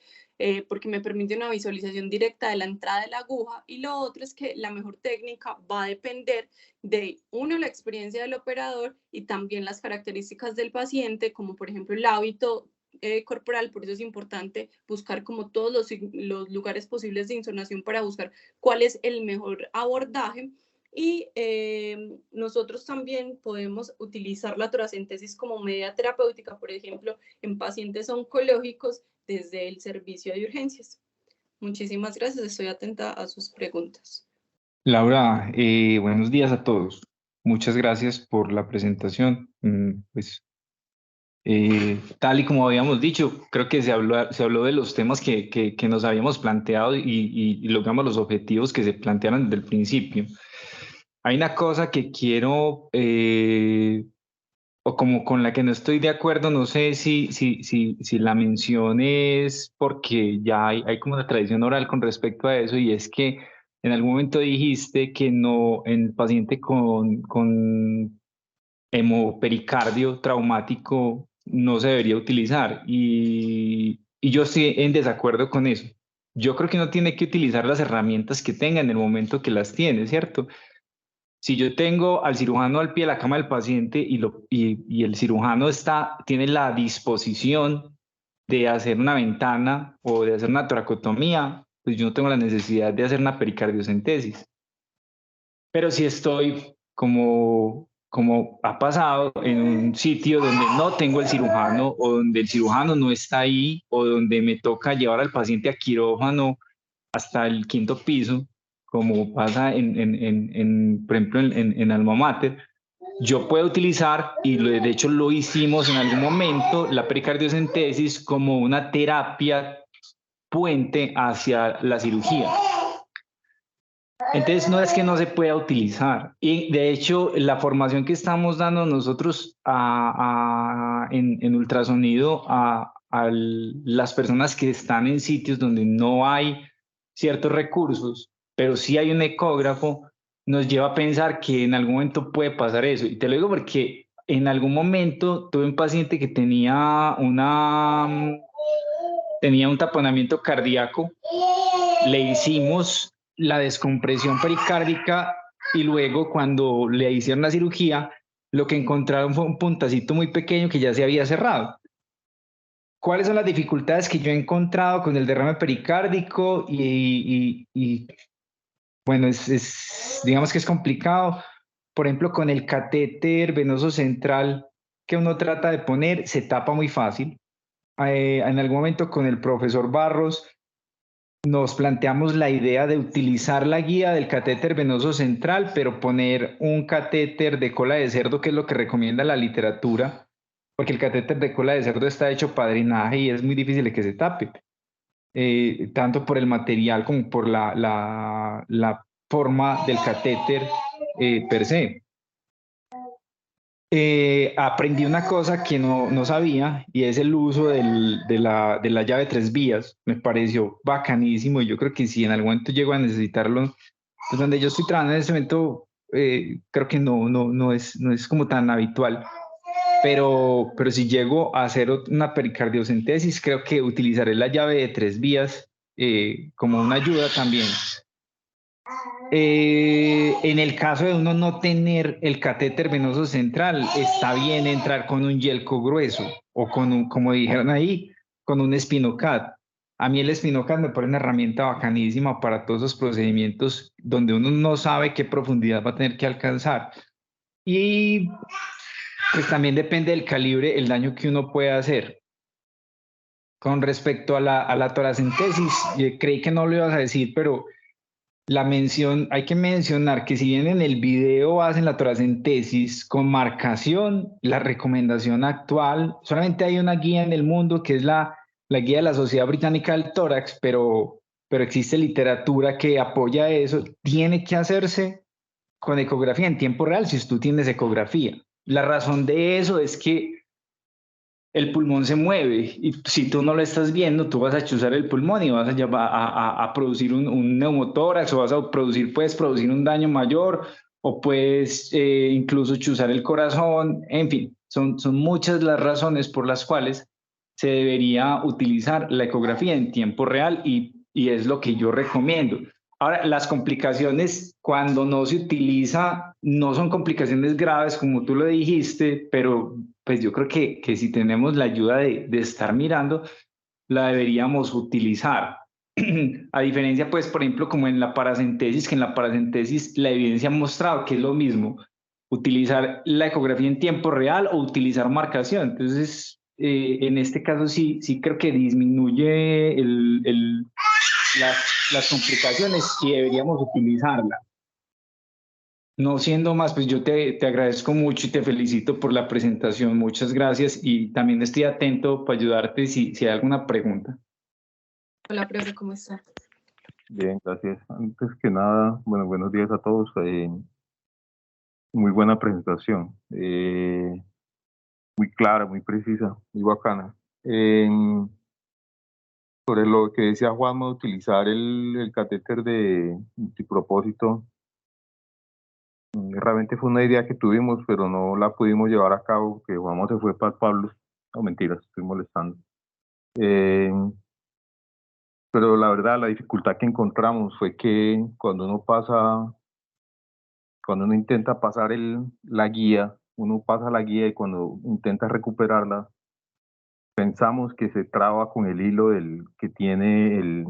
porque me permite una visualización directa de la entrada de la aguja, y lo otro es que la mejor técnica va a depender de, uno, la experiencia del operador y también las características del paciente, como por ejemplo el hábito corporal. Por eso es importante buscar como todos los lugares posibles de insonación para buscar cuál es el mejor abordaje. Y nosotros también podemos utilizar la toracentesis como medida terapéutica, por ejemplo, en pacientes oncológicos desde el servicio de urgencias. Muchísimas gracias, estoy atenta a sus preguntas. Laura, buenos días a todos. Muchas gracias por la presentación. Tal y como habíamos dicho, creo que se habló de los temas que nos habíamos planteado y logramos los objetivos que se plantearon desde el principio. Hay una cosa que quiero, o como con la que no estoy de acuerdo, no sé si la menciones, porque ya hay como una tradición oral con respecto a eso, y es que en algún momento dijiste que no, en el paciente con hemopericardio traumático no se debería utilizar, y yo estoy en desacuerdo con eso. Yo creo que uno tiene que utilizar las herramientas que tenga en el momento que las tiene, ¿cierto? Si yo tengo al cirujano al pie de la cama del paciente y el cirujano tiene la disposición de hacer una ventana o de hacer una toracotomía, pues yo no tengo la necesidad de hacer una pericardiocentesis. Pero si estoy, como ha pasado, en un sitio donde no tengo el cirujano, o donde el cirujano no está ahí, o donde me toca llevar al paciente a quirófano hasta el 5º piso, como pasa por ejemplo, en Alma Mater, yo puedo utilizar, y de hecho lo hicimos en algún momento, la pericardiocentesis como una terapia puente hacia la cirugía. Entonces no es que no se pueda utilizar, y de hecho la formación que estamos dando nosotros en ultrasonido a las personas que están en sitios donde no hay ciertos recursos, pero sí hay un ecógrafo, nos lleva a pensar que en algún momento puede pasar eso. Y te lo digo porque en algún momento tuve un paciente que tenía un taponamiento cardíaco, le hicimos la descompresión pericárdica y luego cuando le hicieron la cirugía, lo que encontraron fue un puntacito muy pequeño que ya se había cerrado. ¿Cuáles son las dificultades que yo he encontrado con el derrame pericárdico? Bueno, digamos que es complicado. Por ejemplo, con el catéter venoso central que uno trata de poner, se tapa muy fácil. En algún momento con el profesor Barros nos planteamos la idea de utilizar la guía del catéter venoso central, pero poner un catéter de cola de cerdo, que es lo que recomienda la literatura, porque el catéter de cola de cerdo está hecho para drenaje y es muy difícil de que se tape, tanto por el material como por la forma del catéter per se. Aprendí una cosa que no sabía y es el uso de la llave 3 vías. Me pareció bacanísimo y yo creo que si en algún momento llego a necesitarlo, pues donde yo estoy trabajando en este momento, creo que no es como tan habitual. Pero si llego a hacer una pericardiocentesis, creo que utilizaré la llave de 3 vías como una ayuda también. En el caso de uno no tener el catéter venoso central, está bien entrar con un yelco grueso o con un, como dijeron ahí, con un Spinocat. A mí el Spinocat me parece una herramienta bacanísima para todos esos procedimientos donde uno no sabe qué profundidad va a tener que alcanzar. Y pues también depende del calibre, el daño que uno pueda hacer. Con respecto a la toracentesis, creí que no lo ibas a decir, pero hay que mencionar que si bien en el video hacen la toracentesis con marcación, la recomendación actual, solamente hay una guía en el mundo que es la guía de la Sociedad Británica del Tórax, pero existe literatura que apoya eso, tiene que hacerse con ecografía en tiempo real si tú tienes ecografía. La razón de eso es que el pulmón se mueve y si tú no lo estás viendo, tú vas a chuzar el pulmón y vas a producir un neumotórax o puedes producir un daño mayor o puedes incluso chuzar el corazón. En fin, son muchas las razones por las cuales se debería utilizar la ecografía en tiempo real y es lo que yo recomiendo. Ahora, las complicaciones cuando no se utiliza no son complicaciones graves como tú lo dijiste, pero pues yo creo que si tenemos la ayuda de estar mirando, la deberíamos utilizar. A diferencia, pues, por ejemplo, como en la paracentesis, que en la paracentesis la evidencia ha mostrado que es lo mismo, utilizar la ecografía en tiempo real o utilizar marcación. Entonces, en este caso sí creo que disminuye las complicaciones y deberíamos utilizarla. No siendo más, pues yo te agradezco mucho y te felicito por la presentación. Muchas gracias y también estoy atento para ayudarte si hay alguna pregunta. Hola, profe, ¿cómo está? Bien, gracias. Antes que nada, bueno, buenos días a todos. Muy buena presentación. Muy clara, muy precisa, muy bacana. Sobre lo que decía Juanma, utilizar el catéter de multipropósito, realmente fue una idea que tuvimos, pero no la pudimos llevar a cabo, porque Juanma se fue para Pablo. No, mentiras, estoy molestando. Pero la verdad, la dificultad que encontramos fue que cuando uno intenta pasar la guía, uno pasa la guía y cuando intenta recuperarla, pensamos que se traba con el hilo que tiene el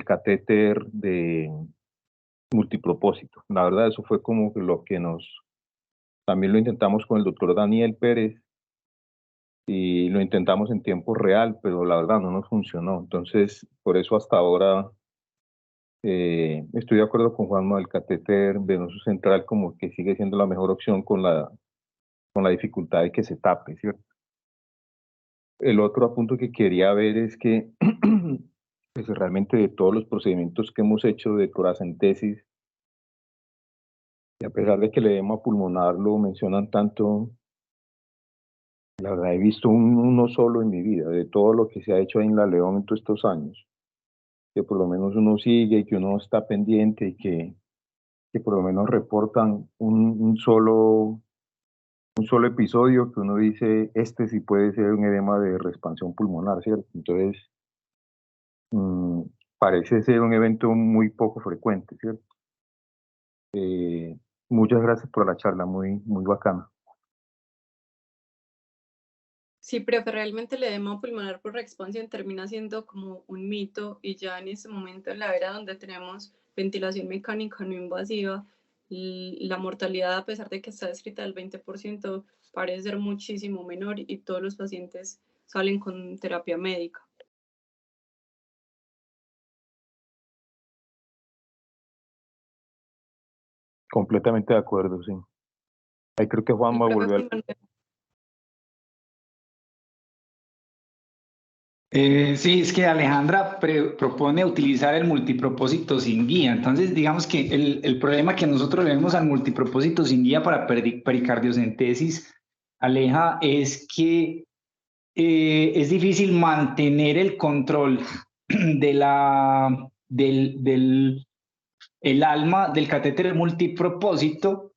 catéter de multipropósito. La verdad, eso fue como lo que también lo intentamos con el doctor Daniel Pérez y lo intentamos en tiempo real, pero la verdad no nos funcionó. Entonces, por eso hasta ahora estoy de acuerdo con Juanma, el catéter venoso central como que sigue siendo la mejor opción con la dificultad de que se tape, ¿cierto? El otro punto que quería ver es que pues realmente de todos los procedimientos que hemos hecho de toracentesis, y a pesar de que el edema pulmonar lo mencionan tanto, la verdad he visto uno solo en mi vida, de todo lo que se ha hecho ahí en La León en todos estos años, que por lo menos uno sigue y que uno está pendiente y que por lo menos reportan un solo episodio que uno dice, este sí puede ser un edema de reexpansión pulmonar, ¿cierto? Entonces, parece ser un evento muy poco frecuente, ¿cierto? Muchas gracias por la charla, muy bacana. Sí, profe, realmente el edema pulmonar por expansión termina siendo como un mito y ya en este momento en la era donde tenemos ventilación mecánica no invasiva, la mortalidad, a pesar de que está descrita del 20%, parece ser muchísimo menor y todos los pacientes salen con terapia médica. Completamente de acuerdo, sí. Ahí creo que Juanma volvió al... Sí, es que Alejandra propone utilizar el multipropósito sin guía. Entonces, digamos que el problema que nosotros le vemos al multipropósito sin guía para pericardiocentesis, Aleja, es que es difícil mantener el control del alma del catéter multipropósito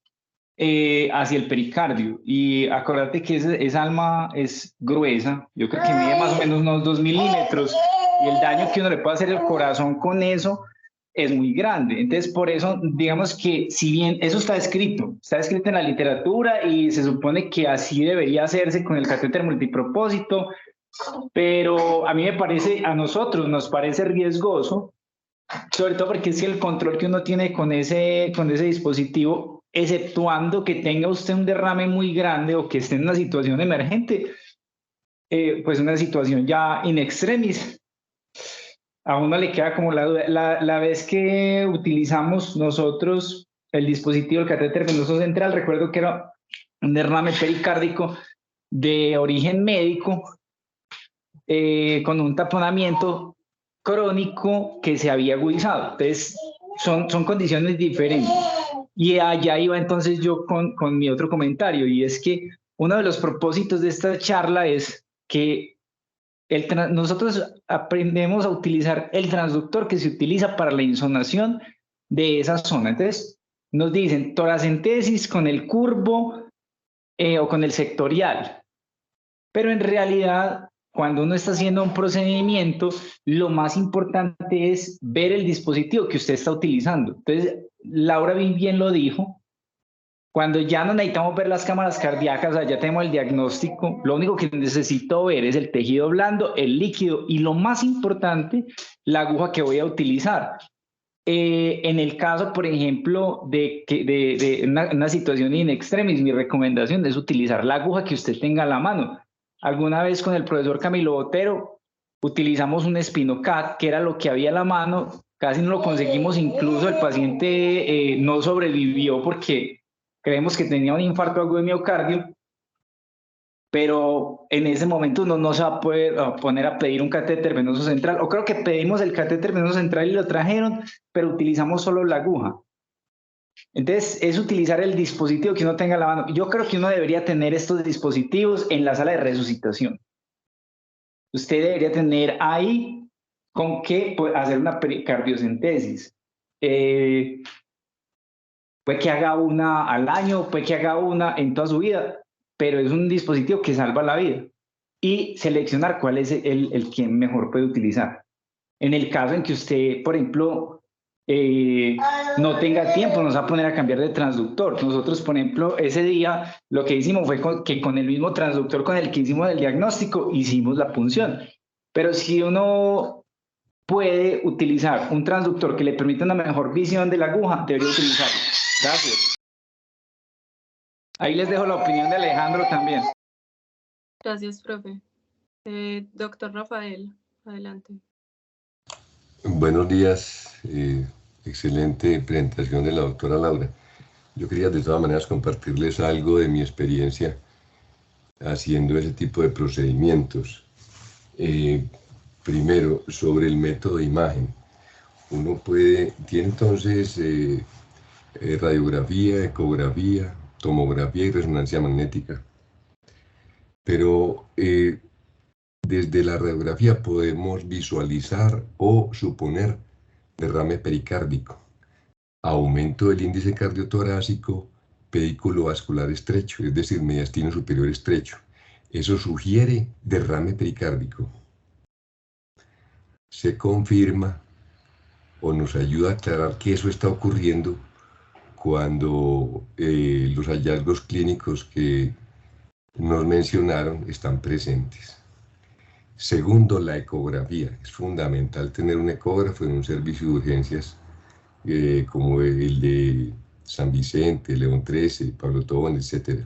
hacia el pericardio. Y acuérdate que esa alma es gruesa, yo creo que mide más o menos unos 2 milímetros, y el daño que uno le puede hacer al corazón con eso es muy grande. Entonces, por eso, digamos que si bien eso está escrito en la literatura y se supone que así debería hacerse con el catéter multipropósito, pero a mí me parece, a nosotros nos parece riesgoso, sobre todo porque es que el control que uno tiene con ese dispositivo, exceptuando que tenga usted un derrame muy grande o que esté en una situación emergente, pues una situación ya in extremis, a uno le queda como la duda. La vez que utilizamos nosotros el dispositivo, el catéter venoso central, recuerdo que era un derrame pericárdico de origen médico, con un taponamiento crónico que se había agudizado. Entonces, son condiciones diferentes. Y allá iba entonces yo con mi otro comentario, y es que uno de los propósitos de esta charla es que nosotros aprendemos a utilizar el transductor que se utiliza para la insonación de esa zona. Entonces, nos dicen toracentesis con el curvo o con el sectorial. Pero en realidad, cuando uno está haciendo un procedimiento, lo más importante es ver el dispositivo que usted está utilizando. Entonces, Laura bien lo dijo, cuando ya no necesitamos ver las cámaras cardíacas, o sea, ya tenemos el diagnóstico, lo único que necesito ver es el tejido blando, el líquido y lo más importante, la aguja que voy a utilizar. En el caso, por ejemplo, de una situación in extremis, mi recomendación es utilizar la aguja que usted tenga a la mano. Alguna vez con el profesor Camilo Botero utilizamos un Spinocat, que era lo que había a la mano, casi no lo conseguimos, incluso el paciente no sobrevivió porque creemos que tenía un infarto agudo de miocardio, pero en ese momento uno no se va a poder poner a pedir un catéter venoso central, o creo que pedimos el catéter venoso central y lo trajeron, pero utilizamos solo la aguja. Entonces, es utilizar el dispositivo que uno tenga a la mano. Yo creo que uno debería tener estos dispositivos en la sala de resucitación. Usted debería tener ahí con qué hacer una pericardiocentesis. Puede que haga una al año, puede que haga una en toda su vida, pero es un dispositivo que salva la vida. Y seleccionar cuál es el que mejor puede utilizar. En el caso en que usted, por ejemplo, no tenga tiempo, nos va a poner a cambiar de transductor. Nosotros, por ejemplo, ese día lo que hicimos fue que con el mismo transductor con el que hicimos el diagnóstico, hicimos la punción. Pero si uno puede utilizar un transductor que le permita una mejor visión de la aguja, debería utilizarlo. Gracias. Ahí les dejo la opinión de Alejandro también. Gracias, profe. Doctor Rafael, adelante. Buenos días. Excelente presentación de la doctora Laura. Yo quería de todas maneras compartirles algo de mi experiencia haciendo ese tipo de procedimientos. Primero, sobre el método de imagen. Uno tiene entonces radiografía, ecografía, tomografía y resonancia magnética. Pero desde la radiografía podemos visualizar o suponer derrame pericárdico, aumento del índice cardiotorácico, pedículo vascular estrecho, es decir, mediastino superior estrecho. Eso sugiere derrame pericárdico. Se confirma o nos ayuda a aclarar que eso está ocurriendo cuando los hallazgos clínicos que nos mencionaron están presentes. Segundo, la ecografía. Es fundamental tener un ecógrafo en un servicio de urgencias como el de San Vicente, León XIII, Pablo Tobón, etc.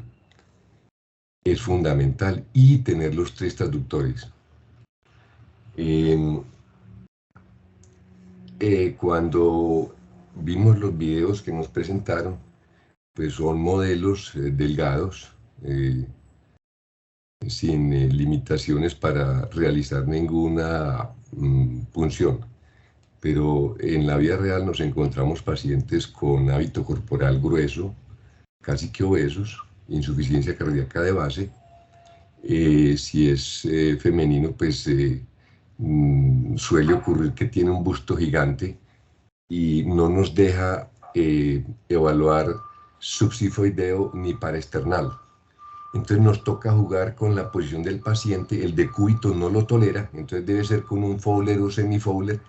Es fundamental, y tener los 3 traductores. Cuando vimos los videos que nos presentaron, pues son modelos delgados, sin limitaciones para realizar ninguna punción. Pero en la vida real nos encontramos pacientes con hábito corporal grueso, casi que obesos, insuficiencia cardíaca de base. Si es femenino, pues suele ocurrir que tiene un busto gigante y no nos deja evaluar subsifoideo ni paraesternal. Entonces nos toca jugar con la posición del paciente. El decúbito no lo tolera, entonces debe ser con un Fowler o semifowler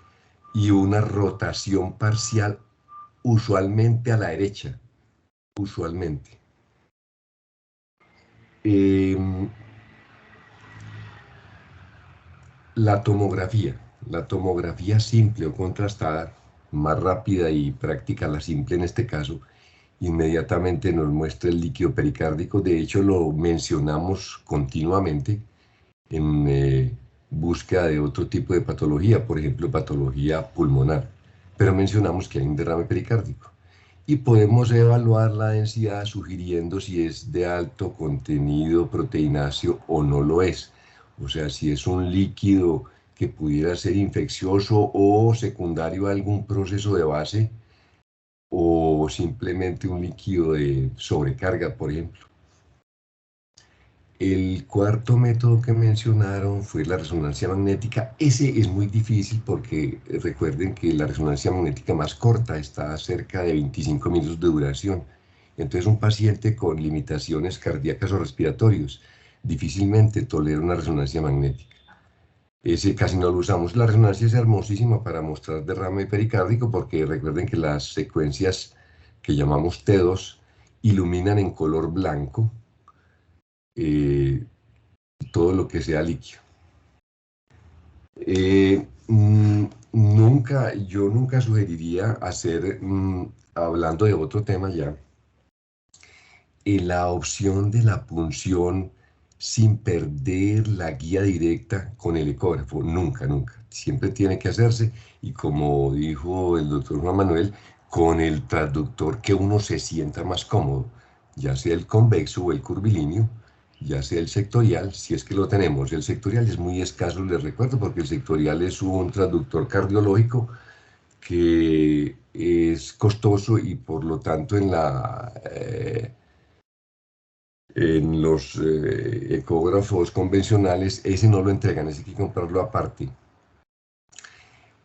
y una rotación parcial, usualmente a la derecha, usualmente. La tomografía simple o contrastada, más rápida y práctica, la simple en este caso, inmediatamente nos muestra el líquido pericárdico. De hecho, lo mencionamos continuamente en búsqueda de otro tipo de patología, por ejemplo, patología pulmonar, pero mencionamos que hay un derrame pericárdico. Y podemos evaluar la densidad sugiriendo si es de alto contenido proteináceo o no lo es. O sea, si es un líquido que pudiera ser infeccioso o secundario a algún proceso de base, o simplemente un líquido de sobrecarga, por ejemplo. El cuarto método que mencionaron fue la resonancia magnética. Ese es muy difícil porque recuerden que la resonancia magnética más corta está cerca de 25 minutos de duración. Entonces un paciente con limitaciones cardíacas o respiratorios difícilmente tolera una resonancia magnética. Ese casi no lo usamos. La resonancia es hermosísima para mostrar derrame pericárdico porque recuerden que las secuencias que llamamos T2 iluminan en color blanco todo lo que sea líquido. Yo nunca sugeriría hacer, hablando de otro tema ya, la opción de la punción sin perder la guía directa con el ecógrafo. Nunca, nunca. Siempre tiene que hacerse, y como dijo el doctor Juan Manuel, con el transductor que uno se sienta más cómodo, ya sea el convexo o el curvilíneo, ya sea el sectorial, si es que lo tenemos. El sectorial es muy escaso, les recuerdo, porque el sectorial es un transductor cardiológico que es costoso y por lo tanto en los ecógrafos convencionales ese no lo entregan, ese hay que comprarlo aparte.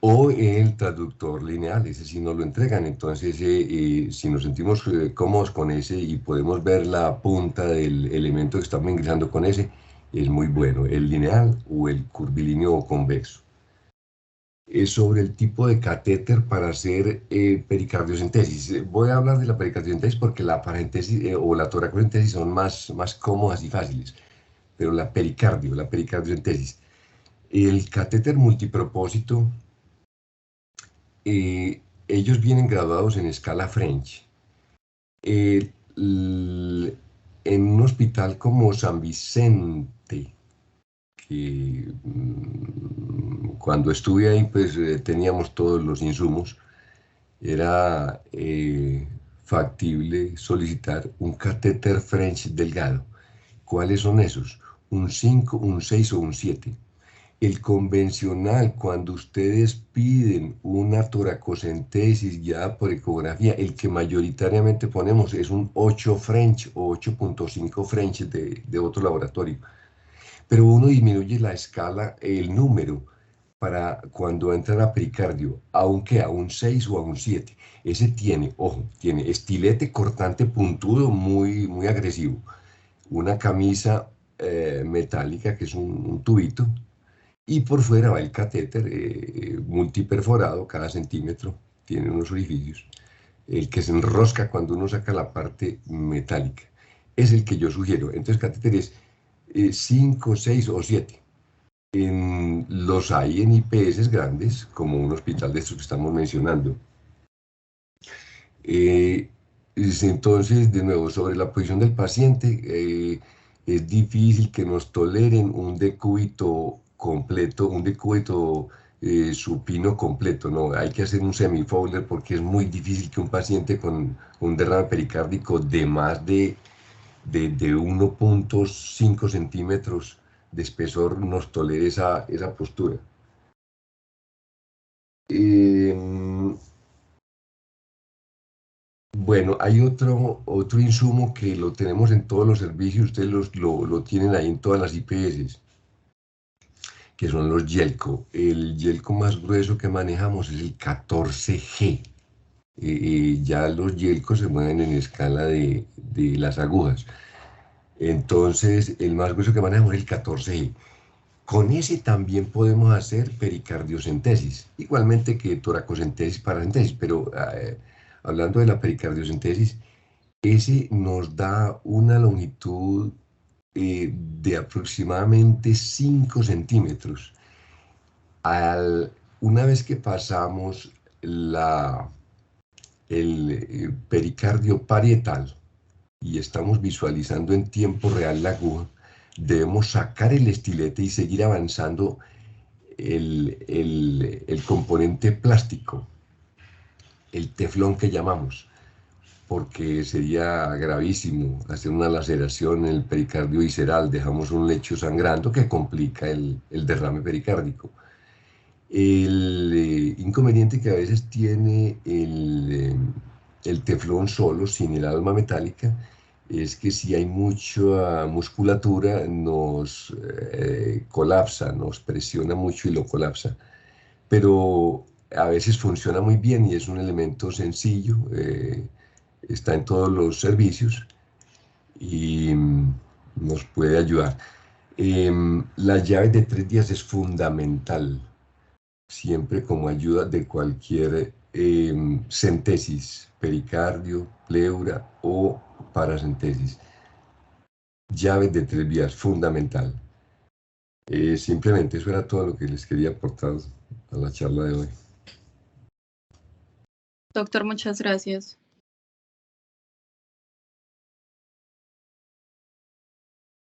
O el transductor lineal, ese sí no lo entregan. Entonces si nos sentimos cómodos con ese y podemos ver la punta del elemento que estamos ingresando con ese, es muy bueno, el lineal o el curvilíneo o convexo. Sobre el tipo de catéter para hacer pericardiocentesis. Voy a hablar de la pericardiocentesis porque la paracentesis o la toracocentesis son más cómodas y fáciles, pero la pericardiocentesis. El catéter multipropósito, ellos vienen graduados en escala French. En un hospital como San Vicente, que cuando estuve ahí pues teníamos todos los insumos, era factible solicitar un catéter French delgado. ¿Cuáles son esos? Un 5, un 6 o un 7. El convencional, cuando ustedes piden una toracocentesis guiada por ecografía, el que mayoritariamente ponemos es un 8 French o 8.5 French de otro laboratorio. Pero uno disminuye la escala, el número, para cuando entran a pericardio, aunque a un 6 o a un 7. Ese tiene, ojo, tiene estilete cortante puntudo muy agresivo, una camisa metálica que es un tubito, y por fuera va el catéter multiperforado, cada centímetro tiene unos orificios, el que se enrosca cuando uno saca la parte metálica. Es el que yo sugiero. Entonces, catéteres 5, 6 o 7. Los hay en IPS grandes, como un hospital de estos que estamos mencionando. Entonces, de nuevo, sobre la posición del paciente, es difícil que nos toleren un decúbito completo, un decúbito supino completo, ¿no? Hay que hacer un semifowler porque es muy difícil que un paciente con un derrame pericárdico de más de 1.5 centímetros de espesor nos tolere esa postura. Bueno, hay otro insumo que lo tenemos en todos los servicios, ustedes lo tienen ahí en todas las IPS, que son los Yelco. El Yelco más grueso que manejamos es el 14G. Ya los Yelcos se mueven en escala de las agujas. Entonces, el más grueso que manejamos es el 14G. Con ese también podemos hacer pericardiocentesis, igualmente que toracocentesis, paracentesis, pero hablando de la pericardiocentesis, ese nos da una longitud de aproximadamente 5 centímetros. Una vez que pasamos el pericardio parietal y estamos visualizando en tiempo real la aguja, debemos sacar el estilete y seguir avanzando el componente plástico, el teflón que llamamos, porque sería gravísimo hacer una laceración en el pericardio visceral, dejamos un lecho sangrando que complica el derrame pericárdico. El inconveniente que a veces tiene el teflón solo, sin el alma metálica, es que si hay mucha musculatura nos colapsa, nos presiona mucho y lo colapsa. Pero a veces funciona muy bien y es un elemento sencillo, está en todos los servicios y nos puede ayudar. La llave de 3 días es fundamental, siempre como ayuda de cualquier centesis, pericardio, pleura o paracentesis. Llaves de 3 vías, fundamental. Simplemente eso era todo lo que les quería aportar a la charla de hoy. Doctor, muchas gracias.